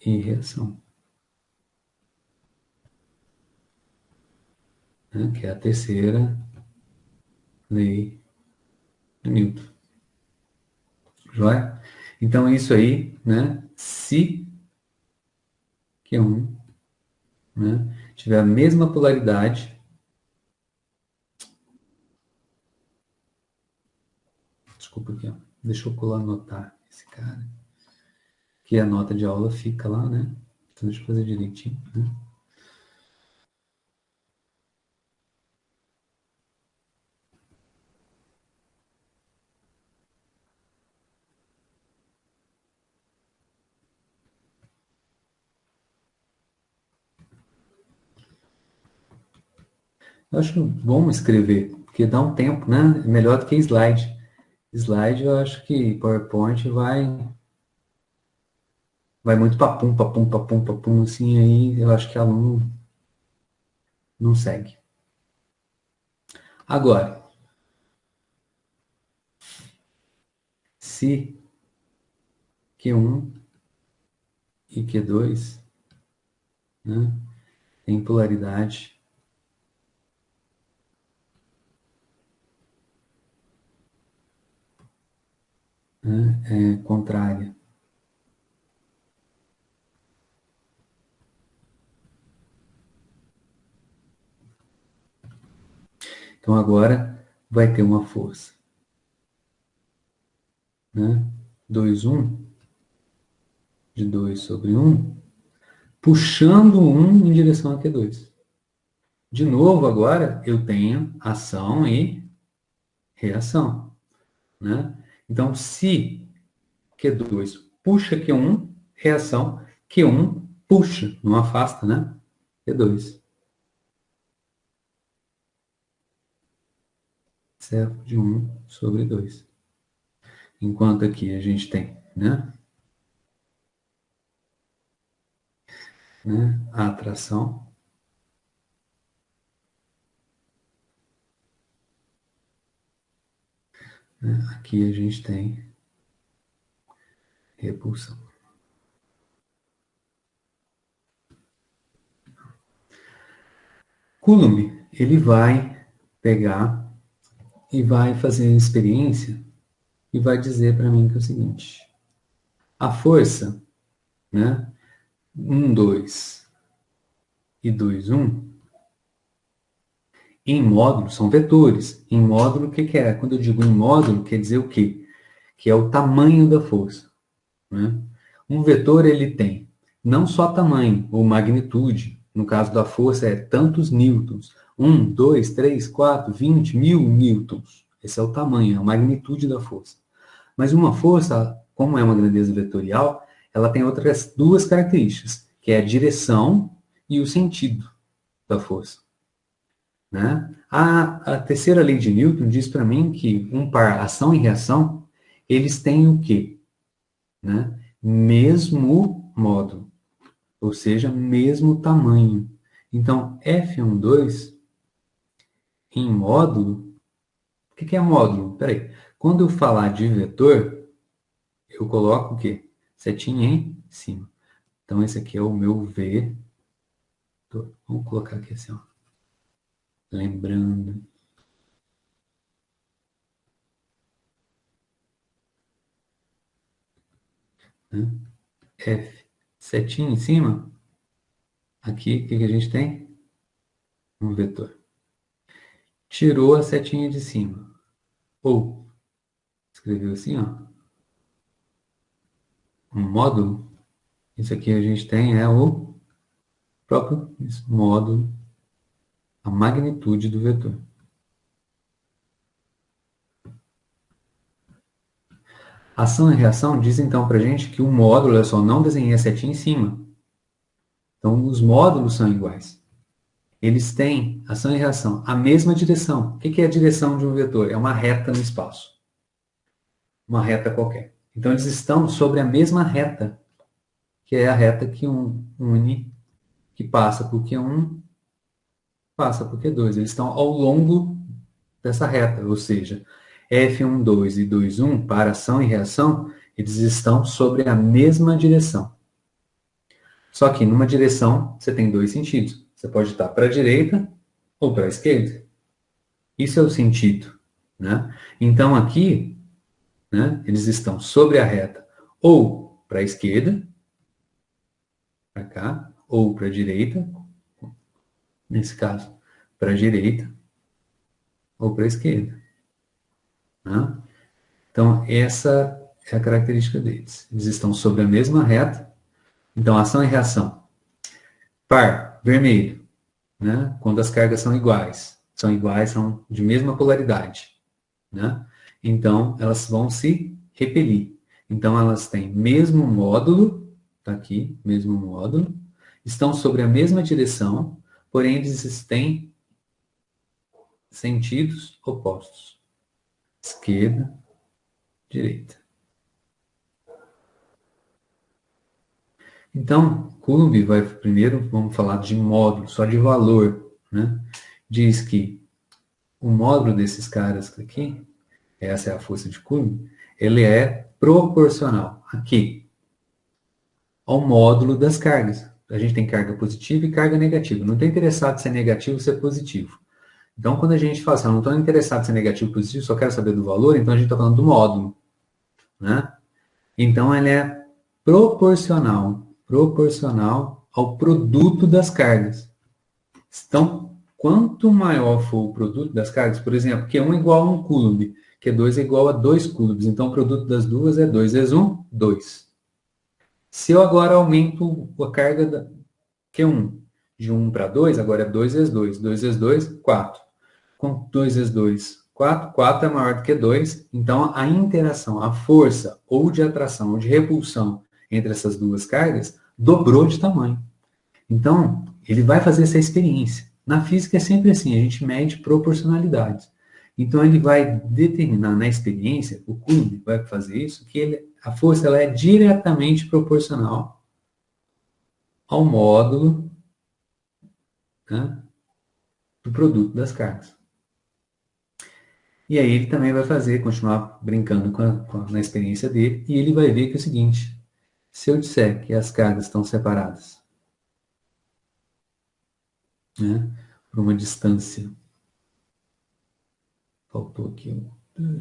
e reação, né, que é a terceira lei de Newton. Joia? Então, é isso aí, né, se Q1, né, tiver a mesma polaridade, desculpa aqui, ó, deixa eu colar anotar esse cara, que a nota de aula fica lá, né, então deixa eu fazer direitinho, né. Eu acho bom escrever, porque dá um tempo, né, é melhor do que slide. Slide, eu acho que PowerPoint vai muito papum, papum, papum, papum, assim, aí eu acho que aluno não segue. Agora, se Q1 e Q2, né, tem polaridade, né, contrária, então agora vai ter uma força, né, 2, 1, de 2 sobre 1, puxando 1 em direção a Q2. De novo, agora eu tenho ação e reação, né? Então, se Q2 puxa Q1, reação, Q1 puxa, não afasta, né? Q2. Certo? De 1 sobre 2. Enquanto aqui a gente tem, a atração, né? Aqui a gente tem repulsão. Coulomb, ele vai pegar e vai fazer a experiência e vai dizer para mim que é o seguinte: a força, né, 1, 2 e 2, 1, em módulo são vetores. Em módulo, o que, que é? Quando eu digo em módulo, quer dizer o quê? Que é o tamanho da força, né? Um vetor, ele tem não só tamanho ou magnitude, no caso da força é tantos newtons, 1, 2, 3, 4, 20, 1000 newtons. Esse é o tamanho, a magnitude da força. Mas uma força, como é uma grandeza vetorial, ela tem outras duas características, que é a direção e o sentido da força, né? A terceira lei de Newton diz para mim que um par ação e reação, eles têm o quê? Né? Mesmo módulo, ou seja, mesmo tamanho. Então, F12 em módulo, o que é módulo? Peraí, quando eu falar de vetor, eu coloco o quê? Setinha em cima. Então, esse aqui é o meu vetor. Vamos colocar aqui assim, ó. Lembrando. Né? F, setinha em cima. Aqui, o que a gente tem? Um vetor. Tirou a setinha de cima. Ou, escreveu assim, ó. Um módulo. Isso aqui a gente tem é o próprio módulo, a magnitude do vetor. Ação e reação diz então para a gente que o módulo, olha só, não desenhei a setinha em cima. Então, os módulos são iguais. Eles têm, ação e reação, a mesma direção. O que é a direção de um vetor? É uma reta no espaço. Uma reta qualquer. Então, eles estão sobre a mesma reta, que é a reta que une, que passa por Q1, passa por Q2. Eles estão ao longo dessa reta, ou seja, F12 e 21 para ação e reação, eles estão sobre a mesma direção. Só que numa direção você tem dois sentidos. Você pode estar para a direita ou para a esquerda. Isso é o sentido, né? Então aqui, né, eles estão sobre a reta ou para a esquerda, para cá, ou para a direita, nesse caso, para a direita ou para a esquerda. Né? Então, essa é a característica deles. Eles estão sobre a mesma reta. Então, ação e reação. Par, vermelho, né? Quando as cargas são iguais. São iguais, são de mesma polaridade. Né? Então, elas vão se repelir. Então, elas têm mesmo módulo, está aqui, mesmo módulo, estão sobre a mesma direção, porém eles têm sentidos opostos. Esquerda, direita. Então, Coulomb vai primeiro, vamos falar de módulo, só de valor, né? Diz que o módulo desses caras aqui, essa é a força de Coulomb, ele é proporcional aqui ao módulo das cargas. A gente tem carga positiva e carga negativa. Não estou interessado se é negativo ou se é positivo. Então, quando a gente fala assim, eu não estou interessado se é negativo ou positivo, só quero saber do valor, então a gente está falando do módulo, né? Então, ele é proporcional ao produto das cargas. Então, quanto maior for o produto das cargas, por exemplo, Q1 é igual a 1 Coulomb, Q2 é igual a 2 coulombs, então o produto das duas é 2 vezes 1, 2. Se eu agora aumento a carga da Q1 de 1 para 2, agora é 2 vezes 2, 2 vezes 2, 4. Com 2 vezes 2, 4, 4 é maior do que 2, então a interação, a força ou de atração ou de repulsão entre essas duas cargas dobrou de tamanho. Então, ele vai fazer essa experiência. Na física é sempre assim, a gente mede proporcionalidades. Então, ele vai determinar na experiência, o Coulomb vai fazer isso, que a força ela é diretamente proporcional ao módulo, né, do produto das cargas. E aí ele também vai fazer, continuar brincando na experiência dele, e ele vai ver que é o seguinte, se eu disser que as cargas estão separadas, né, por uma distância, faltou aqui um...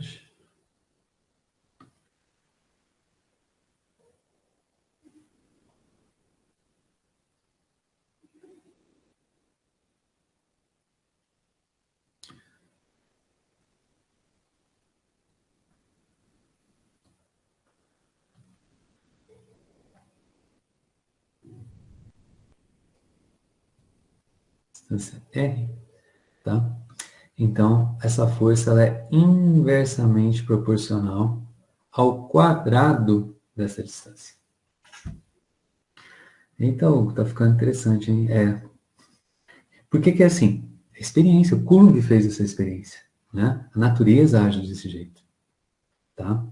distância R, tá? Então, essa força ela é inversamente proporcional ao quadrado dessa distância. Então, tá ficando interessante, hein? Por que que é assim? Experiência, o Coulomb fez essa experiência, né? A natureza age desse jeito, tá?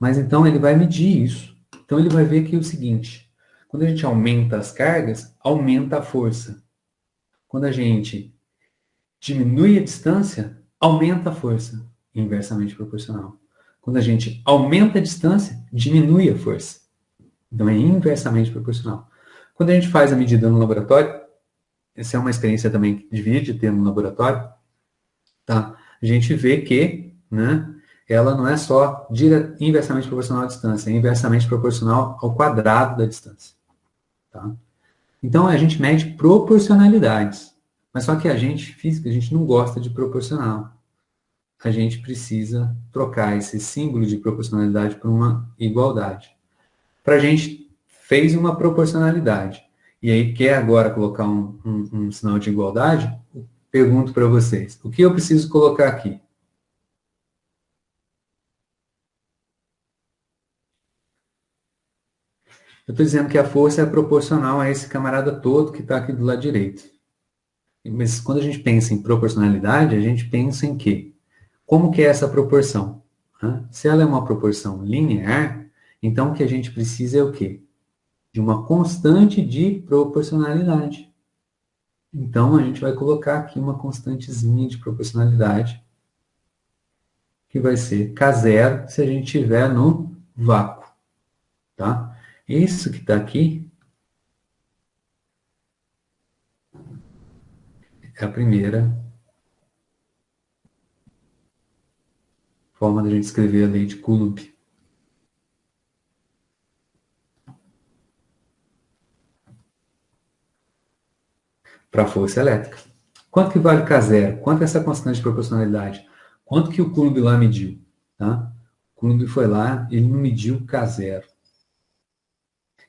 Mas então ele vai medir isso. Então ele vai ver que é o seguinte, quando a gente aumenta as cargas, aumenta a força. Quando a gente diminui a distância, aumenta a força, inversamente proporcional. Quando a gente aumenta a distância, diminui a força. Então é inversamente proporcional. Quando a gente faz a medida no laboratório, essa é uma experiência também que divide ter no laboratório, tá? A gente vê que, né, ela não é só inversamente proporcional à distância, é inversamente proporcional ao quadrado da distância. Tá? Então a gente mede proporcionalidades. Mas só que a gente, física, a gente não gosta de proporcional. A gente precisa trocar esse símbolo de proporcionalidade por uma igualdade. Para a gente fez uma proporcionalidade e aí quer agora colocar um sinal de igualdade, pergunto para vocês, o que eu preciso colocar aqui? Eu estou dizendo que a força é proporcional a esse camarada todo que está aqui do lado direito. Mas quando a gente pensa em proporcionalidade, a gente pensa em quê? Como que é essa proporção? Se ela é uma proporção linear, então o que a gente precisa é o quê? De uma constante de proporcionalidade. Então a gente vai colocar aqui uma constantezinha de proporcionalidade, que vai ser K0 se a gente estiver no vácuo. Tá? Isso que está aqui é a primeira forma da gente escrever a lei de Coulomb. Para a força elétrica. Quanto que vale K0? Quanto é essa constante de proporcionalidade? Quanto que o Coulomb lá mediu? Tá? O Coulomb foi lá, ele não mediu K0.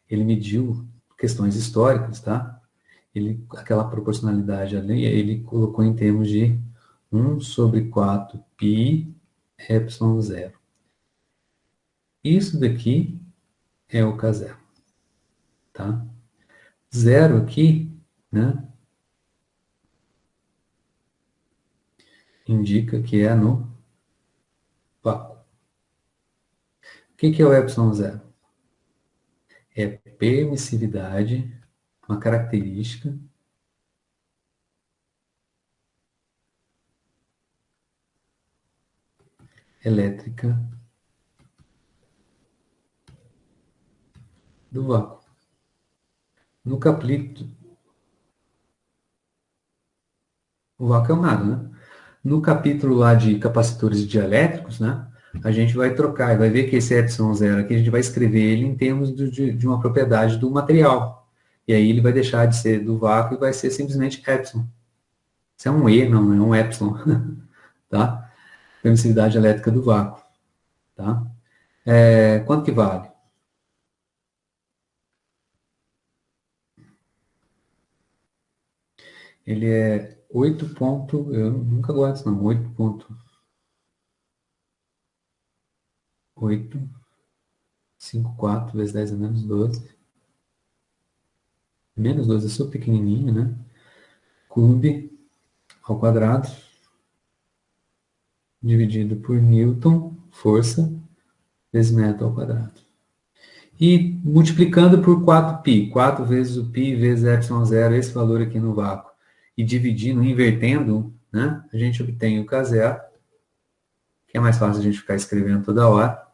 Ele mediu questões históricas, tá? Aquela proporcionalidade ali, ele colocou em termos de 1 sobre 4 π epsilon zero. Isso daqui é o K0, tá? Zero aqui, né, indica que é no vácuo. O que é o epsilon zero? É permissividade, uma característica elétrica do vácuo. No capítulo, o vácuo é um nada, né? No capítulo lá de capacitores dielétricos, né, a gente vai trocar e vai ver que esse epsilon zero aqui, a gente vai escrever ele em termos de uma propriedade do material. E aí ele vai deixar de ser do vácuo e vai ser simplesmente epsilon. Isso é um E, não é um epsilon. Tá? Permissividade elétrica do vácuo. Tá? Quanto que vale? Ele é 8 ponto, eu nunca gosto disso não, 8,854 vezes 10 a menos 12. Menos 12 é super pequenininho, né? Coulomb ao quadrado, dividido por Newton, força, vezes metro ao quadrado. E multiplicando por 4π, 4 vezes o π vezes epsilon zero, esse valor aqui no vácuo, e dividindo, invertendo, né, a gente obtém o K0, que é mais fácil a gente ficar escrevendo toda hora.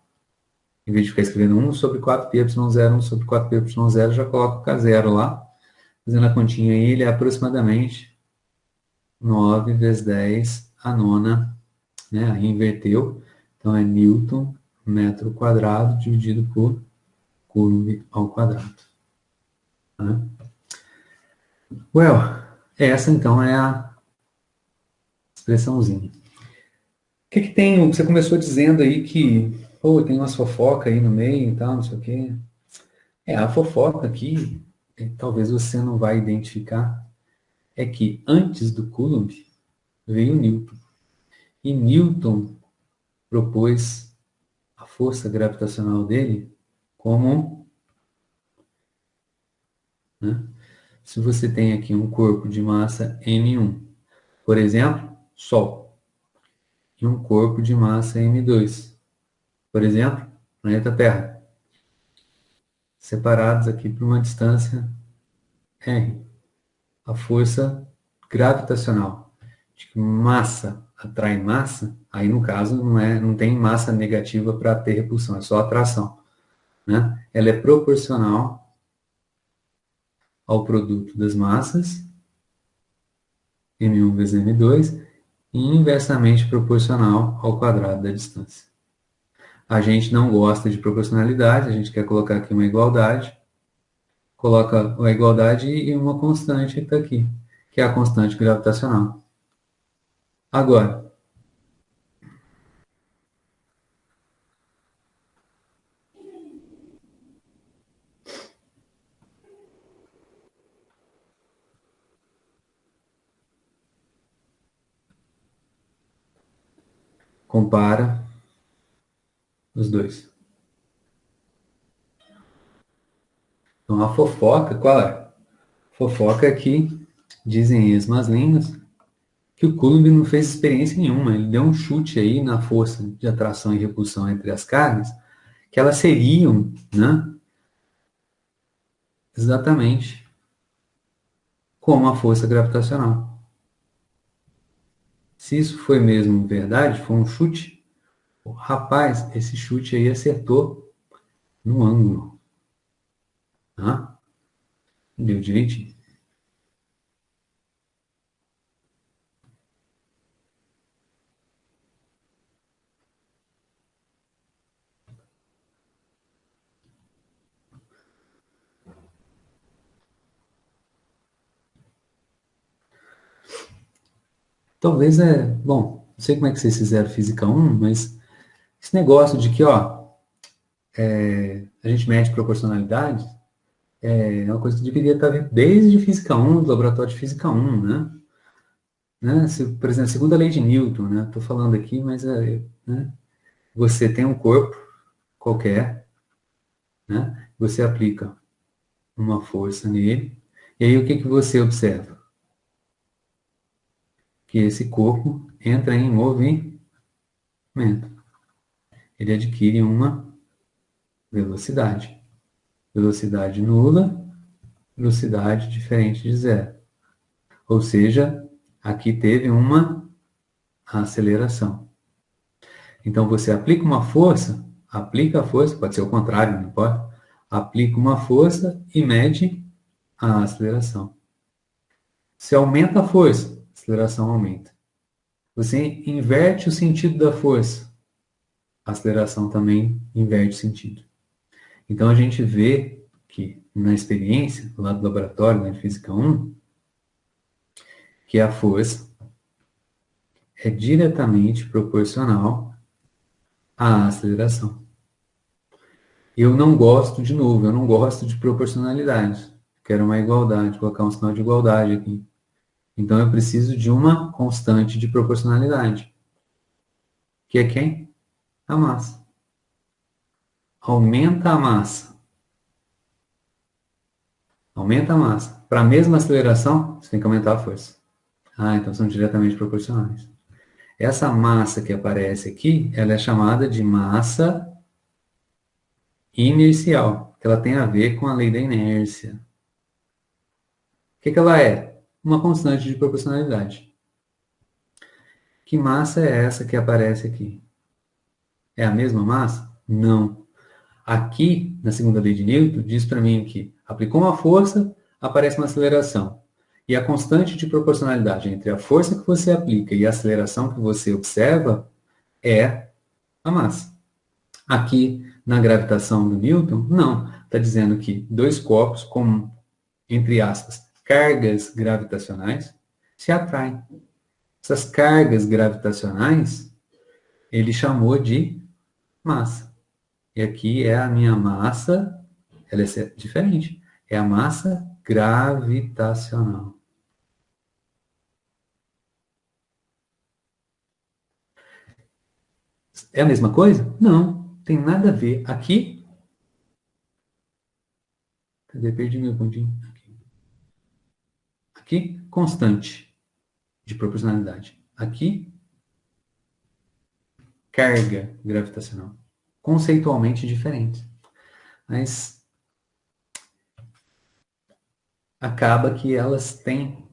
Em vez de ficar escrevendo 1 sobre 4π epsilon zero, 1 sobre 4π epsilon zero, já coloca o K0 lá. Fazendo a continha aí, ele é aproximadamente 9 vezes 10 a nona, né? Aí inverteu. Então é Newton metro quadrado dividido por Coulomb ao quadrado. Tá? Well, essa então é a expressãozinha. O que que tem? Você começou dizendo aí que, pô, tem umas fofoca aí no meio e tal, não sei o quê. A fofoca aqui, talvez você não vai identificar, é que antes do Coulomb veio Newton. E Newton propôs a força gravitacional dele como, né, se você tem aqui um corpo de massa m1, por exemplo, Sol, e um corpo de massa m2, por exemplo, planeta Terra, separados aqui por uma distância r. A força gravitacional de que massa atrai massa, aí no caso não tem massa negativa para ter repulsão, é só atração, né? Ela é proporcional ao produto das massas, m1 vezes m2, e inversamente proporcional ao quadrado da distância. A gente não gosta de proporcionalidade, a gente quer colocar aqui uma igualdade, coloca a igualdade e uma constante que está aqui, que é a constante gravitacional. Agora, compara os dois. Então, a fofoca, qual é? Fofoca é que dizem as más línguas que o Coulomb não fez experiência nenhuma. Ele deu um chute aí na força de atração e repulsão entre as cargas, que elas seriam, né, exatamente como a força gravitacional. Se isso foi mesmo verdade, foi um chute, rapaz, esse chute aí acertou no ângulo. Tá? Deu direitinho. Talvez bom, não sei como é que vocês fizeram Física 1, mas esse negócio de que, ó, a gente mede proporcionalidade é uma coisa que deveria estar vindo desde Física 1, do laboratório de Física 1, né? Por exemplo, segundo a lei de Newton, né? Estou falando aqui, mas né? Você tem um corpo qualquer, né? Você aplica uma força nele, e aí o que que você observa? Que esse corpo entra em movimento. Ele adquire uma velocidade. Velocidade nula, velocidade diferente de zero. Ou seja, aqui teve uma aceleração. Então você aplica a força, pode ser o contrário, não pode? Aplica uma força e mede a aceleração. Se aumenta a força, a aceleração aumenta. Você inverte o sentido da força, a aceleração também inverte o sentido. Então a gente vê que na experiência, lá do laboratório, na Física 1, que a força é diretamente proporcional à aceleração. Eu não gosto, de novo, eu não gosto de proporcionalidade. Quero uma igualdade, colocar um sinal de igualdade aqui. Então eu preciso de uma constante de proporcionalidade. Que é quem? A massa. Aumenta a massa. Aumenta a massa. Para a mesma aceleração, você tem que aumentar a força. Ah, então são diretamente proporcionais. Essa massa que aparece aqui, ela é chamada de massa inercial, que ela tem a ver com a lei da inércia. O que que ela é? Uma constante de proporcionalidade. Que massa é essa que aparece aqui? É a mesma massa? Não. Aqui, na segunda lei de Newton, diz para mim que aplicou uma força, aparece uma aceleração. E a constante de proporcionalidade entre a força que você aplica e a aceleração que você observa é a massa. Aqui, na gravitação do Newton, não. Está dizendo que dois corpos com, entre aspas, cargas gravitacionais se atraem. Essas cargas gravitacionais ele chamou de massa. E aqui é a minha massa, ela é diferente. É a massa gravitacional. É a mesma coisa? Não, tem nada a ver. Aqui, cadê? Perdi meu pontinho. Aqui, constante de proporcionalidade. Aqui, carga gravitacional. Conceitualmente diferentes. Mas acaba que elas têm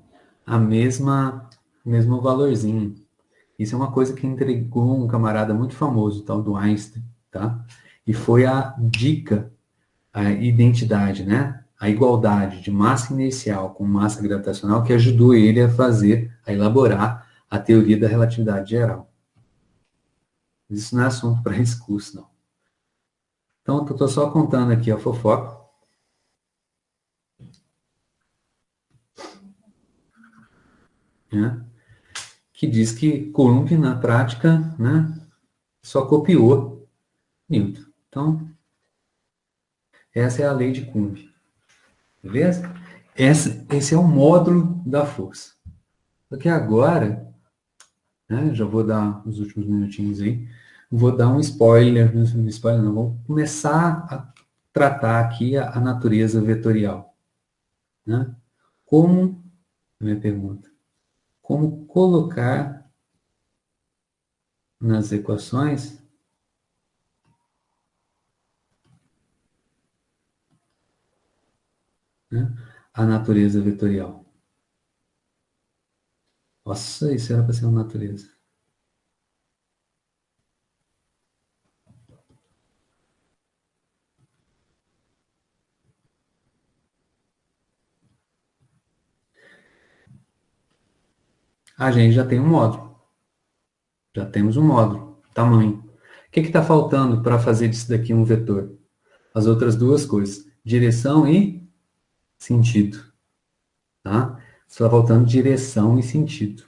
a o mesmo valorzinho. Isso é uma coisa que entregou um camarada muito famoso, tal do Einstein, tá? E foi a dica, a identidade, né? A igualdade de massa inercial com massa gravitacional que ajudou ele a elaborar a teoria da relatividade geral. Isso não é assunto para esse curso, não. Então, eu estou só contando aqui a fofoca. Né? Que diz que Coulomb, na prática, né, só copiou Newton. Então, essa é a lei de Coulomb. Beleza? Esse é o módulo da força. Só que agora, né, já vou dar os últimos minutinhos aí, vou dar um spoiler não, vou começar a tratar aqui a natureza vetorial, né? Como, minha pergunta, como colocar nas equações, né, a natureza vetorial? Nossa, isso era para ser uma natureza. A gente já tem um módulo. Já temos um módulo. Tamanho. O que está faltando para fazer disso daqui um vetor? As outras duas coisas. Direção e sentido. Tá? Está faltando direção e sentido.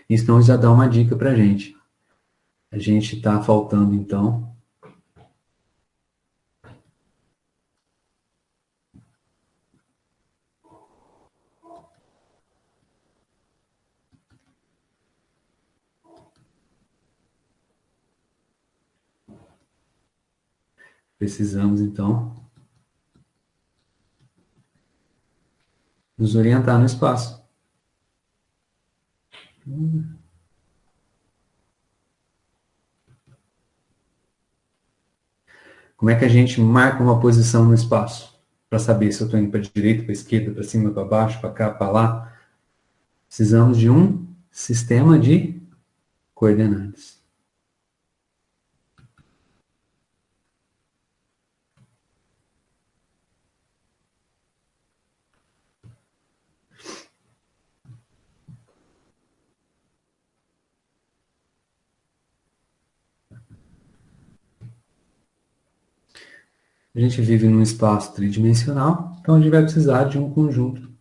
Isso então já dá uma dica para a gente. A gente está faltando, então, precisamos, então, nos orientar no espaço. Como é que a gente marca uma posição no espaço? Para saber se eu estou indo para a direita, para a esquerda, para cima, para baixo, para cá, para lá. Precisamos de um sistema de coordenadas. A gente vive num espaço tridimensional, então a gente vai precisar de um conjunto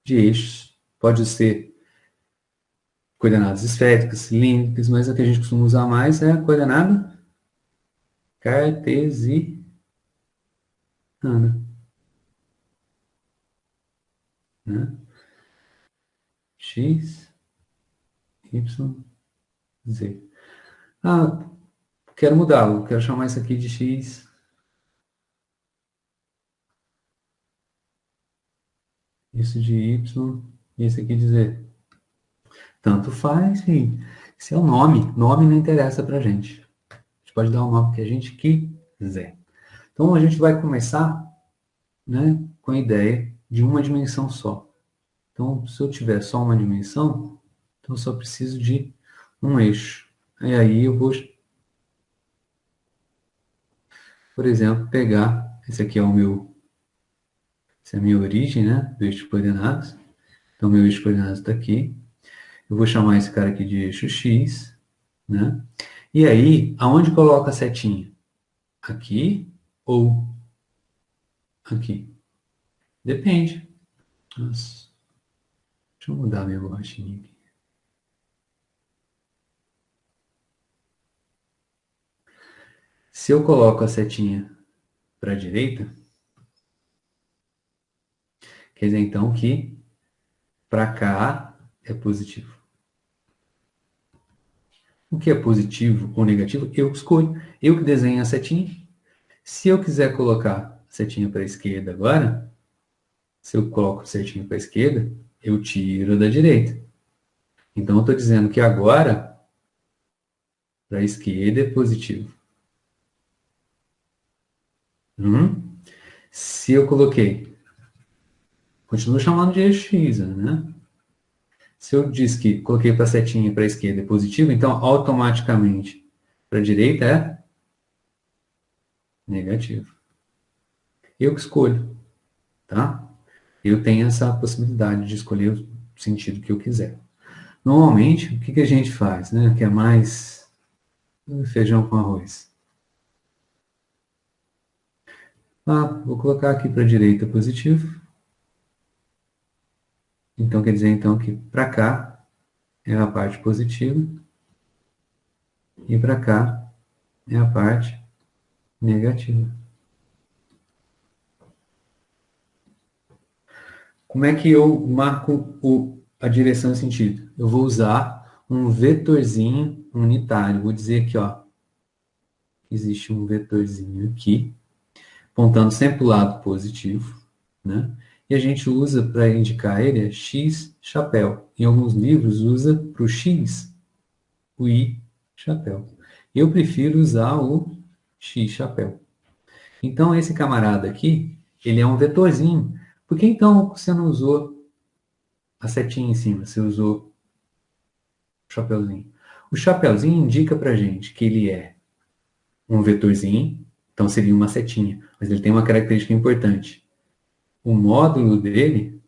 de eixos. Pode ser coordenadas esféricas, cilíndricas, mas a que a gente costuma usar mais é a coordenada cartesiana. Né? X, Y, Z. Ah, quero mudá-lo. Quero chamar isso aqui de X. Isso de Y. E esse aqui de Z. Tanto faz, sim. Esse é o nome. Nome não interessa pra gente. A gente pode dar o nome que a gente quiser. Então, a gente vai começar, né, com a ideia de uma dimensão só. Então, se eu tiver só uma dimensão, então eu só preciso de um eixo. E aí eu vou, por exemplo, pegar, esse aqui é o meu, essa é a minha origem, né, do eixo de coordenadas. Então, meu eixo de coordenadas está aqui. Eu vou chamar esse cara aqui de eixo X, né? E aí, aonde coloca a setinha? Aqui ou aqui? Depende. Nossa, deixa eu mudar minha borrachinha aqui. Se eu coloco a setinha para a direita, quer dizer então que para cá é positivo. O que é positivo ou negativo, eu escolho. Eu que desenho a setinha. Se eu quiser colocar a setinha para a esquerda agora, se eu coloco a setinha para a esquerda, eu tiro da direita. Então, eu estou dizendo que agora, para a esquerda é positivo. Se eu coloquei, continuo chamando de eixo X, né? Se eu disse que coloquei para a setinha para a esquerda é positivo, então automaticamente para a direita é negativo. Eu que escolho, tá? Eu tenho essa possibilidade de escolher o sentido que eu quiser. Normalmente, o que a gente faz, né? Que é mais feijão com arroz. Vou colocar aqui para a direita positivo. Então, quer dizer então que para cá é a parte positiva e para cá é a parte negativa. Como é que eu marco a direção e sentido? Eu vou usar um vetorzinho unitário. Vou dizer aqui, ó, existe um vetorzinho aqui, apontando sempre para o lado positivo, né? E a gente usa para indicar ele X chapéu. Em alguns livros usa para o X, o I chapéu. Eu prefiro usar o X chapéu. Então, esse camarada aqui, ele é um vetorzinho. Por que então você não usou a setinha em cima? Você usou o chapéuzinho. O chapéuzinho indica para gente que ele é um vetorzinho, então seria uma setinha. Mas ele tem uma característica importante. O módulo dele,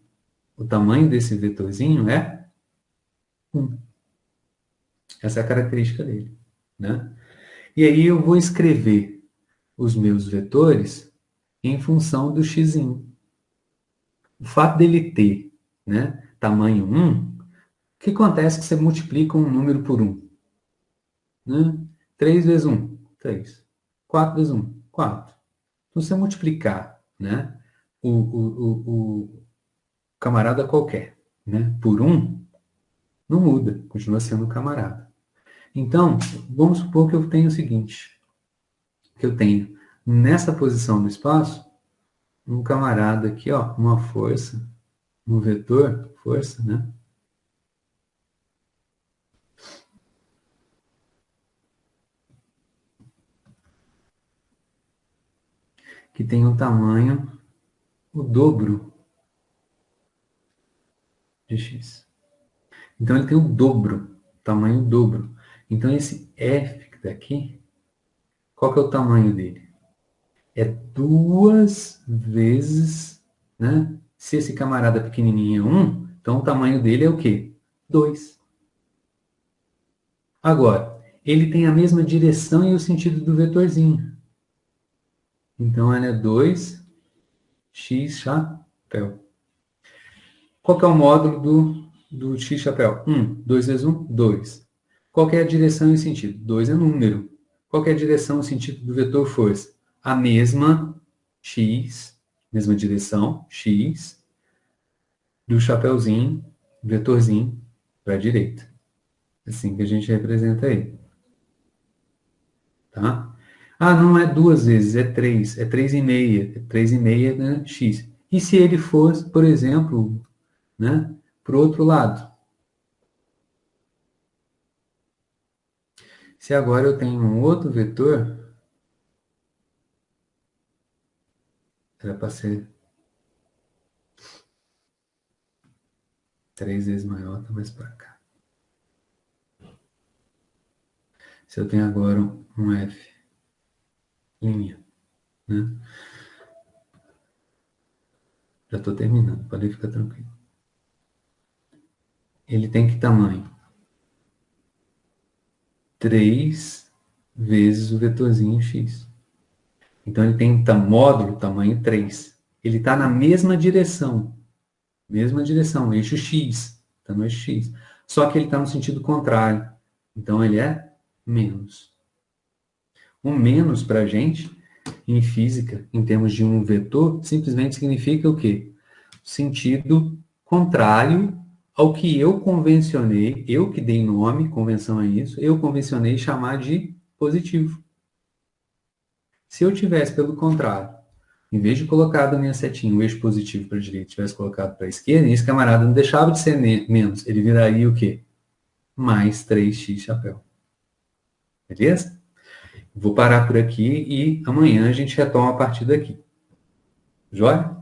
o tamanho desse vetorzinho é 1. Essa é a característica dele, né? E aí eu vou escrever os meus vetores em função do x. O fato dele ter, né, tamanho 1, o que acontece que você multiplica um número por 1? Né? 3 vezes 1, 3. 4 vezes 1, 4. Então, se você multiplicar, né, o camarada qualquer, né, por 1, não muda, continua sendo um camarada. Então, vamos supor que eu tenho o seguinte, que eu tenho nessa posição do espaço, um camarada aqui, ó, uma força, um vetor, força, né? Que tem um tamanho, o dobro de x. Então, ele tem o dobro, tamanho dobro. Então, esse f daqui, qual que é o tamanho dele? É 2 vezes, né? Se esse camarada pequenininho é 1, então o tamanho dele é o quê? 2. Agora, ele tem a mesma direção e o sentido do vetorzinho. Então, ele é 2x chapéu. Qual que é o módulo do x chapéu? 1. 2 vezes 1, 2. Qual que é a direção e o sentido? 2 é número. Qual que é a direção e o sentido do vetor força? A mesma x, mesma direção, x, do chapéuzinho, vetorzinho, para a direita. Assim que a gente representa ele. Tá? Ah, não é 2 vezes, é 3. É 3,5. É 3,5, né? X. E se ele fosse, por exemplo, né, para o outro lado? Se agora eu tenho um outro vetor, era para ser 3 vezes maior, tá mais para cá. Se eu tenho agora um F, linha, né? Já estou terminando, pode ficar tranquilo. Ele tem que tamanho? 3 vezes o vetorzinho x. Então ele tem módulo tamanho 3. Ele está na mesma direção, eixo x, está no eixo x. Só que ele está no sentido contrário. Então ele é menos. O menos para a gente, em física, em termos de um vetor, simplesmente significa o quê? Sentido contrário ao que eu convencionei, eu que dei nome, convenção a isso, eu convencionei chamar de positivo. Se eu tivesse, pelo contrário, em vez de colocar a minha setinha, o eixo positivo para a direita, tivesse colocado para a esquerda, esse camarada não deixava de ser menos, ele viraria o quê? Mais 3x chapéu. Beleza? Vou parar por aqui e amanhã a gente retoma a partir daqui. Joia?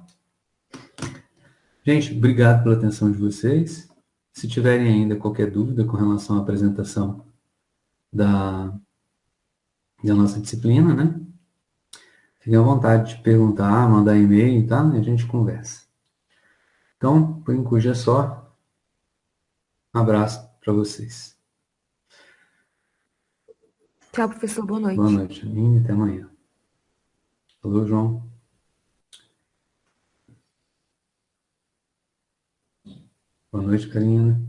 Gente, obrigado pela atenção de vocês. Se tiverem ainda qualquer dúvida com relação à apresentação da, da nossa disciplina, né? Fiquem à vontade de perguntar, mandar e-mail, tá? E a gente conversa. Então, por enquanto é só. Um abraço para vocês. Tchau, professor. Boa Boa noite. noite, Aline. Até amanhã. Falou, João. Boa noite, Karina.